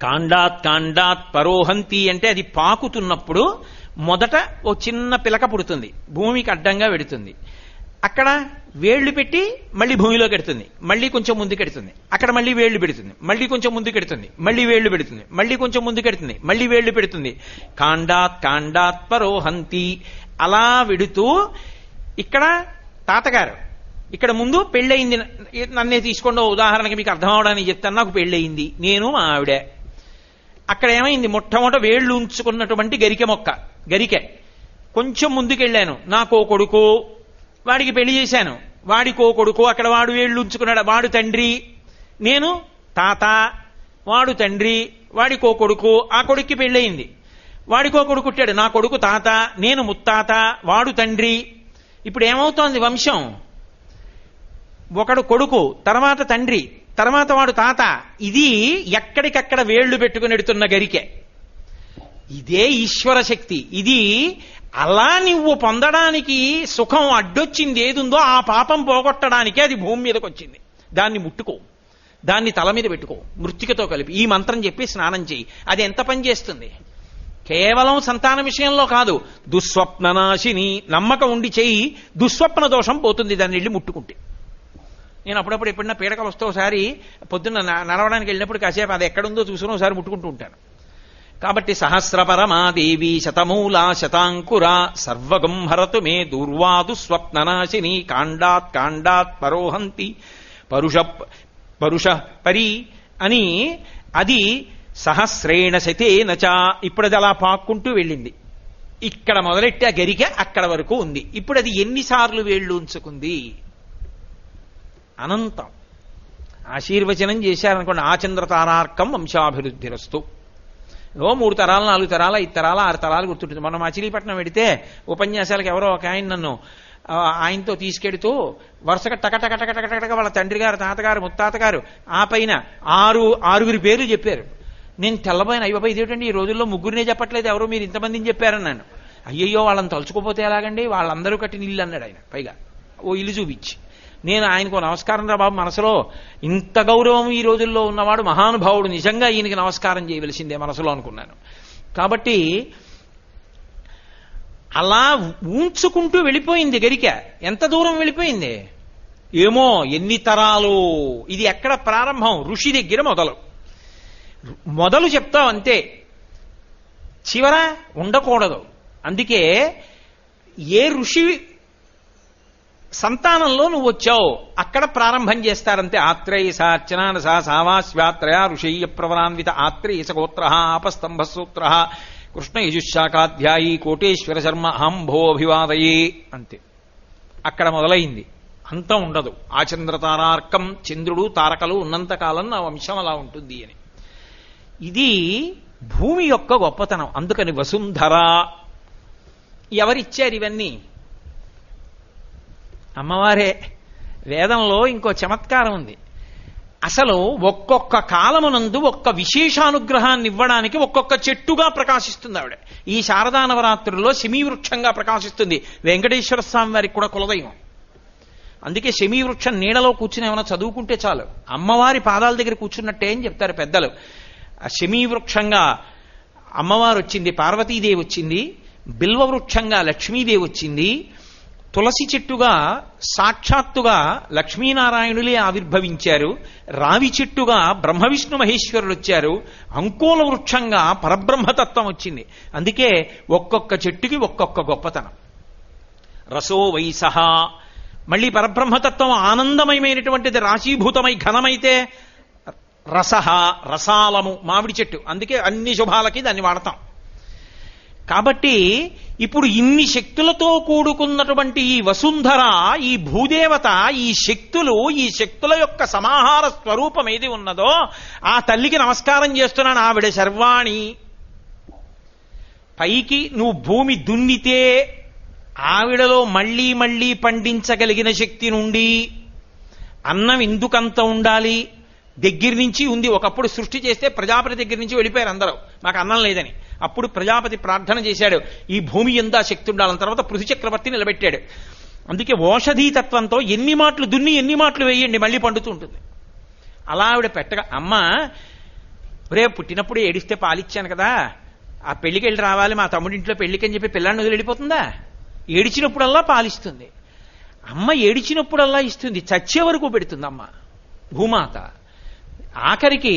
కాండాత్ కాండాత్ పరోహంతి అంటే అది పాకుతున్నప్పుడు మొదట ఓ చిన్న పిలక పుడుతుంది, భూమికి అడ్డంగా వెడుతుంది. అక్కడ వేళ్లు పెట్టి మళ్ళీ భూమిలో పెడుతుంది, మళ్ళీ కొంచెం ముందుకెడుతుంది. అక్కడ మళ్ళీ వేళ్లు పెడుతుంది, మళ్ళీ కొంచెం ముందుకెడుతుంది, మళ్ళీ వేళ్లు పెడుతుంది, మళ్ళీ కొంచెం ముందుకెడుతుంది, మళ్ళీ వేళ్లు పెడుతుంది. కాండాత్ కాండాత్ పరోహంతి అలా వెడుతూ ఇక్కడ తాతగారు ఇక్కడ ముందు పెళ్ళయింది, నన్నే తీసుకోండి ఉదాహరణకి మీకు అర్థం అవడానికి చెప్తాను. నాకు పెళ్ళయింది, నేను మా ఆవిడే. అక్కడ ఏమైంది? మొట్టమొదట వేళ్లు ఉంచుకున్నటువంటి గరికె మొక్క, గరికె. కొంచెం ముందుకెళ్ళాను, నాకో కొడుకు, వాడికి పెళ్లి చేశాను, వాడికో కొడుకు. అక్కడ వాడు వేళ్లు ఉంచుకున్నాడు, వాడు తండ్రి, నేను తాత. వాడు తండ్రి, వాడికో కొడుకు, ఆ కొడుక్కి పెళ్ళయింది, వాడికో కొడుకు పుట్టాడు, నా కొడుకు తాత, నేను ముత్తాత, వాడు తండ్రి. ఇప్పుడు ఏమవుతోంది వంశం? ఒకడు కొడుకు, తర్వాత తండ్రి, తర్వాత వాడు తాత. ఇది ఎక్కడికక్కడ వేళ్లు పెట్టుకుని ఎడుతున్న గరికె. ఇదే ఈశ్వర శక్తి. ఇది అలా నువ్వు పొందడానికి సుఖం అడ్డొచ్చింది ఏదుందో ఆ పాపం పోగొట్టడానికి అది భూమి మీదకి వచ్చింది. దాన్ని ముట్టుకో, దాన్ని తల మీద పెట్టుకో, మృత్తికతో కలిపి ఈ మంత్రం చెప్పి స్నానం చేయి. అది ఎంత పని చేస్తుంది? కేవలం సంతాన విషయంలో కాదు, దుస్వప్ననాశిని. నమ్మకం ఉండి చేయి, దుస్వప్న దోషం పోతుంది దాన్ని వెళ్ళి ముట్టుకుంటే. నేను అప్పుడప్పుడు ఎప్పుడన్నా పీడకలు వస్తే ఒకసారి పొద్దున్న నడవడానికి వెళ్ళినప్పుడు కాసేపు అది ఎక్కడుందో చూసుకుని ఒకసారి ముట్టుకుంటూ ఉంటాను. కాబట్టి సహస్రపరమాదేవి శతమూలా శతాంకురా సర్వగం హరతు మే దూర్వాదు స్వప్ననాశిని కాండాత్ కాండాత్ పరోహంతి పరుష పరి అని అది సహస్రేణ శతేనచ. ఇప్పుడు అది అలా పాక్కుంటూ వెళ్ళింది. ఇక్కడ మొదలెట్టి ఆ గరిక అక్కడ వరకు ఉంది. ఇప్పుడు అది ఎన్నిసార్లు వేళ్లు ఉంచుకుంది? అనంతం. ఆశీర్వచనం చేశారనుకోండి, ఆచంద్రతారార్కం వంశాభివృద్ధిరస్తు. 3 తరాలు 4 తరాలు 5 తరాలు 6 తరాలు గుర్తుంటుంది. మనం మచిలీపట్నం వెడితే ఉపన్యాసాలకు ఎవరో ఒక ఆయన నన్ను ఆయనతో తీసుకెడుతూ వరుసగా టకటకటకటకటక వాళ్ళ తండ్రి గారు, తాతగారు, ముత్తాతగారు, ఆ పైన 6 పేర్లు చెప్పారు. నేను తెల్లబోయిన, అయ్యో ఇదేమిటండి ఈ రోజుల్లో ముగ్గురినే చెప్పట్లేదు, ఎవరో మీరు ఇంతమందిని చెప్పారన్నాను. అయ్యయ్యో వాళ్ళని తలుచుకోపోతే ఎలాగండి, వాళ్ళందరూ కట్టిన ఇల్లు అన్నాడు ఆయన. పైగా ఓ ఇల్లు చూపించి. నేను ఆయనకు నమస్కారం రా బాబు, మనసులో ఇంత గౌరవం ఈ రోజుల్లో ఉన్నవాడు మహానుభావుడు, నిజంగా ఈయనకి నమస్కారం చేయవలసిందే మనసులో అనుకున్నాను. కాబట్టి అలా ఊంచుకుంటూ వెళ్ళిపోయింది గరిక. ఎంత దూరం వెళ్ళిపోయింది ఏమో, ఎన్ని తరాలు. ఇది ఎక్కడ ప్రారంభం? ఋషి దగ్గర మొదలు చెప్తావు అంతే, చివర ఉండకూడదు. అందుకే ఏ ఋషి సంతానంలో నువ్వు వచ్చావు అక్కడ ప్రారంభం చేస్తారంతే. ఆత్రేయస అర్చనానస సావాస్వాత్రయ ఋషయ్య ప్రవరాన్విత ఆత్రేయస గోత్ర ఆపస్తంభ సూత్ర కృష్ణ యజుశాఖాధ్యాయీ కోటేశ్వర శర్మ అహంభోభివాదయే అంతే. అక్కడ మొదలైంది, అంతం ఉండదు. ఆచంద్రతారార్కం, చంద్రుడు తారకలు ఉన్నంతకాలం నా వంశం అలా ఉంటుంది అని. ఇది భూమి యొక్క గొప్పతనం. అందుకని వసుంధర. ఎవరిచ్చారు ఇవన్నీ? అమ్మవారే. వేదంలో ఇంకో చమత్కారం ఉంది. అసలు ఒక్కొక్క కాలమునందు ఒక్క విశేషానుగ్రహాన్ని ఇవ్వడానికి ఒక్కొక్క చెట్టుగా ప్రకాశిస్తుంది ఆవిడ. ఈ శారదా నవరాత్రుల్లో శమీ వృక్షంగా ప్రకాశిస్తుంది. వెంకటేశ్వర స్వామి వారికి కూడా కులదైవం. అందుకే శమీవృక్షం నీడలో కూర్చుని ఏమైనా చదువుకుంటే చాలు, అమ్మవారి పాదాల దగ్గర కూర్చున్నట్టే అని చెప్తారు పెద్దలు. శమీవృక్షంగా అమ్మవారు వచ్చింది, పార్వతీదేవి వచ్చింది, బిల్వవృక్షంగా లక్ష్మీదేవి వచ్చింది, తులసి చెట్టుగా సాక్షాత్తుగా లక్ష్మీనారాయణులే ఆవిర్భవించారు, రావి చెట్టుగా బ్రహ్మ విష్ణు మహేశ్వరులు వచ్చారు, అంకోల వృక్షంగా పరబ్రహ్మతత్వం వచ్చింది. అందుకే ఒక్కొక్క చెట్టుకి ఒక్కొక్క గొప్పతనం. రసో వైసహ, మళ్ళీ పరబ్రహ్మతత్వం ఆనందమయమైనటువంటిది, రాశీభూతమై ఘనమైతే రసహ, రసాలము మామిడి చెట్టు. అందుకే అన్ని శుభాలకి దాన్ని వాడతాం. కాబట్టి ఇప్పుడు ఇన్ని శక్తులతో కూడుకున్నటువంటి ఈ వసుంధర, ఈ భూదేవత, ఈ శక్తులు, ఈ శక్తుల యొక్క సమాహార స్వరూపం ఏది ఉన్నదో ఆ తల్లికి నమస్కారం చేస్తున్నాను. ఆవిడ శర్వాణి. పైకి నువ్వు భూమి దున్నితే ఆవిడలో మళ్లీ మళ్లీ పండించగలిగిన శక్తి నుండి అన్నం ఎందుకంత ఉండాలి, దగ్గర నుంచి ఉంది. ఒకప్పుడు సృష్టి చేస్తే ప్రజాపతి దగ్గర నుంచి వెళ్ళిపోయారు అందరూ, మాకు అన్నం లేదని. అప్పుడు ప్రజాపతి ప్రార్థన చేశాడు, ఈ భూమి ఎందా శక్తి ఉండాలని. తర్వాత పృథు చక్రవర్తి నిలబెట్టాడు. అందుకే ఓషధీ తత్వంతో ఎన్ని మాటలు దున్ని ఎన్ని మాటలు వేయండి మళ్ళీ పండుతూ ఉంటుంది. అలా ఆవిడ పెట్టగా, అమ్మ రే పుట్టినప్పుడు ఏడిస్తే పాలిచ్చాను కదా, ఆ పెళ్లికి వెళ్ళి రావాలి మా తమ్ముడింట్లో పెళ్లికి అని చెప్పి పిల్లాన్ని వదిలి వెళ్ళిపోతుందా? ఏడిచినప్పుడల్లా పాలిస్తుంది అమ్మ, ఏడిచినప్పుడల్లా ఇస్తుంది, చచ్చే వరకు పెడుతుంది అమ్మ భూమాత. ఆఖరికి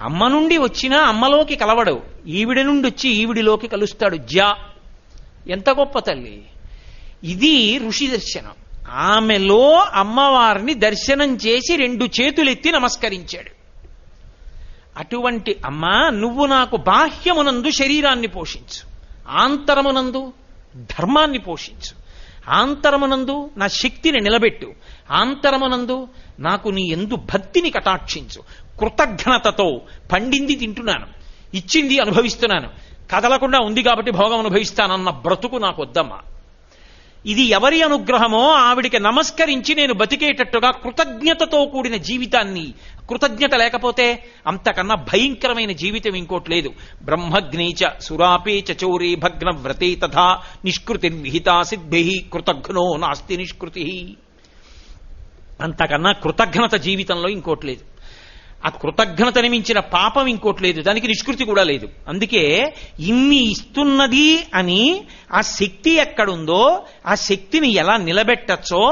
అమ్మ నుండి వచ్చినా అమ్మలోకి కలవడు, ఈవిడ నుండి వచ్చి ఈవిడిలోకి కలుస్తాడు. ఎంత గొప్ప తల్లి ఇది! ఋషి దర్శనం. ఆమెలో అమ్మవారిని దర్శనం చేసి 2 చేతులెత్తి నమస్కరించాడు. అటువంటి అమ్మ, నువ్వు నాకు బాహ్యమునందు శరీరాన్ని పోషించు, ఆంతరమునందు ధర్మాన్ని పోషించు, ఆంతరమునందు నా శక్తిని నిలబెట్టు, ఆంతరమునందు నాకు నీ యందు భక్తిని కటాక్షించు. కృతజ్ఞతతో పండింది తింటున్నాను, ఇచ్చింది అనుభవిస్తున్నాను, కదలకుండా ఉంది కాబట్టి భోగం అనుభవిస్తానన్న బ్రతుకు నాకు వద్దమ్మా. ఇది ఎవరి అనుగ్రహమో ఆవిడికి నమస్కరించి నేను బతికేటట్టుగా కృతజ్ఞతతో కూడిన జీవితాన్ని, కృతజ్ఞత లేకపోతే అంతకన్నా భయంకరమైన జీవితం ఇంకోటి లేదు. బ్రహ్మగ్నేచ సురాపే చౌరే భగ్న వ్రతే తథా నిష్కృతిర్విహితా సిద్భి కృతఘ్నో నాస్తి నిష్కృతి. అంతకన్నా కృతజ్ఞత జీవితంలో ఇంకోటి లేదు. ఆ కృతజ్ఞతని మించిన పాపం ఇంకోటి లేదు, దానికి నిష్కృతి కూడా లేదు. అందుకే ఇన్ని ఇస్తున్నది అని ఆ శక్తి ఎక్కడుందో, ఆ శక్తిని ఎలా నిలబెట్టచ్చో,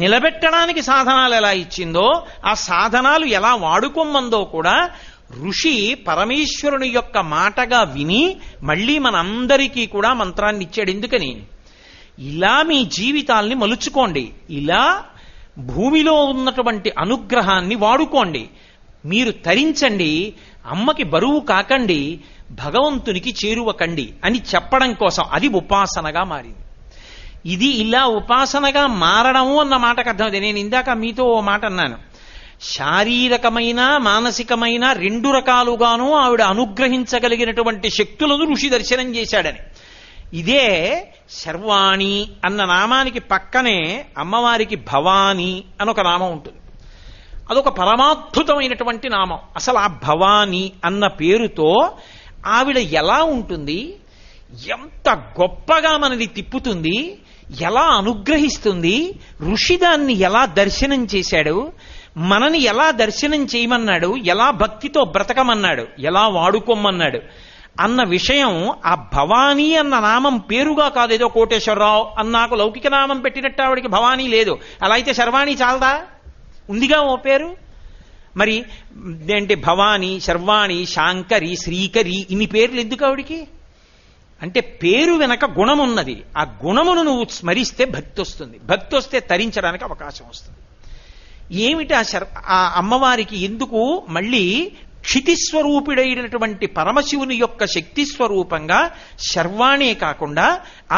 నిలబెట్టడానికి సాధనాలు ఎలా ఇచ్చిందో, ఆ సాధనాలు ఎలా వాడుకోమందో కూడా ఋషి పరమేశ్వరుని యొక్క మాటగా విని మళ్ళీ మనందరికీ కూడా మంత్రాన్ని ఇచ్చాడు. ఎందుకని? ఇలా మీ జీవితాల్ని మలుచుకోండి, ఇలా భూమిలో ఉన్నటువంటి అనుగ్రహాన్ని వాడుకోండి, మీరు తరించండి, అమ్మకి బరువు కాకండి, భగవంతునికి చేరువకండి అని చెప్పడం కోసం అది ఉపాసనగా మారింది. ఇది ఇలా ఉపాసనగా మారడము అన్న మాటకు అర్థమైంది. నేను ఇందాక మీతో ఓ మాట అన్నాను, శారీరకమైన మానసికమైన 2 రకాలుగాను ఆవిడ అనుగ్రహించగలిగినటువంటి శక్తులను ఋషి దర్శనం చేశాడని. ఇదే శర్వాణి అన్న నామానికి పక్కనే అమ్మవారికి భవాని అని ఒక నామం ఉంటుంది. అదొక పరమాద్భుతమైనటువంటి నామం. అసలు ఆ భవాని అన్న పేరుతో ఆవిడ ఎలా ఉంటుంది, ఎంత గొప్పగా మనని తిప్పుతుంది, ఎలా అనుగ్రహిస్తుంది, ఋషి దాన్ని ఎలా దర్శనం చేశాడు, మనని ఎలా దర్శనం చేయమన్నాడు, ఎలా భక్తితో బ్రతకమన్నాడు, ఎలా వాడుకోమన్నాడు అన్న విషయం ఆ భవానీ అన్న నామం పేరుగా కాదు. ఏదో కోటేశ్వరరావు అన్నాకు లౌకిక నామం పెట్టినట్టు ఆవిడికి భవానీ లేదు. అలా అయితే శర్వాణి చాలదా? ఉందిగా ఓ పేరు. మరి ఏంటి భవానీ, శర్వాణి, శాంకరి, శ్రీకరి, ఇన్ని పేర్లు ఎందుకు ఆవిడికి? అంటే పేరు వెనక గుణం ఉన్నది. ఆ గుణమును నువ్వు స్మరిస్తే భక్తి వస్తుంది, భక్తి వస్తే తరించడానికి అవకాశం వస్తుంది. ఏమిటి ఆ అమ్మవారికి ఎందుకు మళ్ళీ క్షితిస్వరూపుడైనటువంటి పరమశివుని యొక్క శక్తి స్వరూపంగా శర్వాణే కాకుండా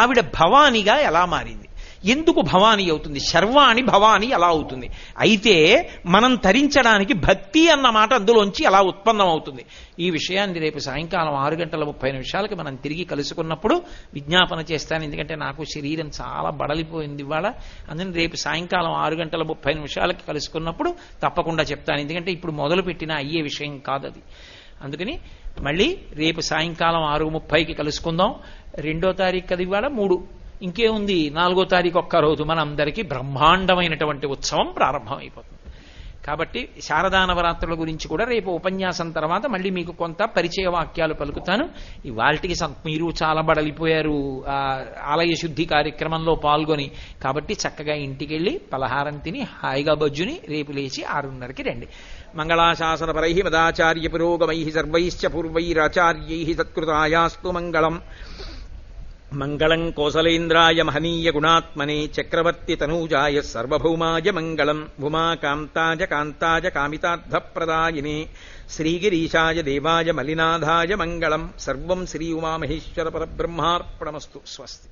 ఆవిడ భవానిగా ఎలా మారింది? ఎందుకు భవానీ అవుతుంది? శర్వాణి భవానీ ఎలా అవుతుంది? అయితే మనం తరించడానికి భక్తి అన్న మాట అందులోంచి ఎలా ఉత్పన్నం అవుతుంది? ఈ విషయాన్ని రేపు సాయంకాలం 6:30 మనం తిరిగి కలుసుకున్నప్పుడు విజ్ఞాపన చేస్తాను. ఎందుకంటే నాకు శరీరం చాలా బడలిపోయింది ఇవాళ. అందుకని రేపు సాయంకాలం 6:30 కలుసుకున్నప్పుడు తప్పకుండా చెప్తాను. ఎందుకంటే ఇప్పుడు మొదలుపెట్టిన అయ్యే విషయం కాదు అది. అందుకని మళ్ళీ రేపు సాయంకాలం 6:30 కలుసుకుందాం. 2వ తారీఖు కదా ఇవాళ, 3 ఇంకేముంది 4వ తారీఖు ఒక్క రోజు మనందరికీ బ్రహ్మాండమైనటువంటి ఉత్సవం ప్రారంభమైపోతుంది. కాబట్టి శారదా నవరాత్రుల గురించి కూడా రేపు ఉపన్యాసం తర్వాత మళ్ళీ మీకు కొంత పరిచయ వాక్యాలు పలుకుతాను. ఇవాల్టికి మీరు చాలా బడలిపోయారు ఆలయ శుద్ధి కార్యక్రమంలో పాల్గొని. కాబట్టి చక్కగా ఇంటికి వెళ్ళి పలహారం తిని హాయిగా బజ్జుని రేపు లేచి 6:30కి రండి. మంగళాశాసనపరై మదాచార్య పురోగమై సర్వైశ్చ పూర్వైరాచార్యై సత్కృతాయాస్తు మంగళం. మంగళం కోసలేంద్రాయ మహనీయ గుణాత్మనే చక్రవర్తి తనూజాయ సర్వభౌమాయ మంగళం. ఉమాకాంతాయ కాంతాయ కామితార్థప్రదాయినే శ్రీగిరీశాయ దేవాయ మలినాథాయ మంగళం. సర్వం శ్రీ ఉమామహేశ్వర పరబ్రహ్మార్పణమస్తు. స్వస్తి.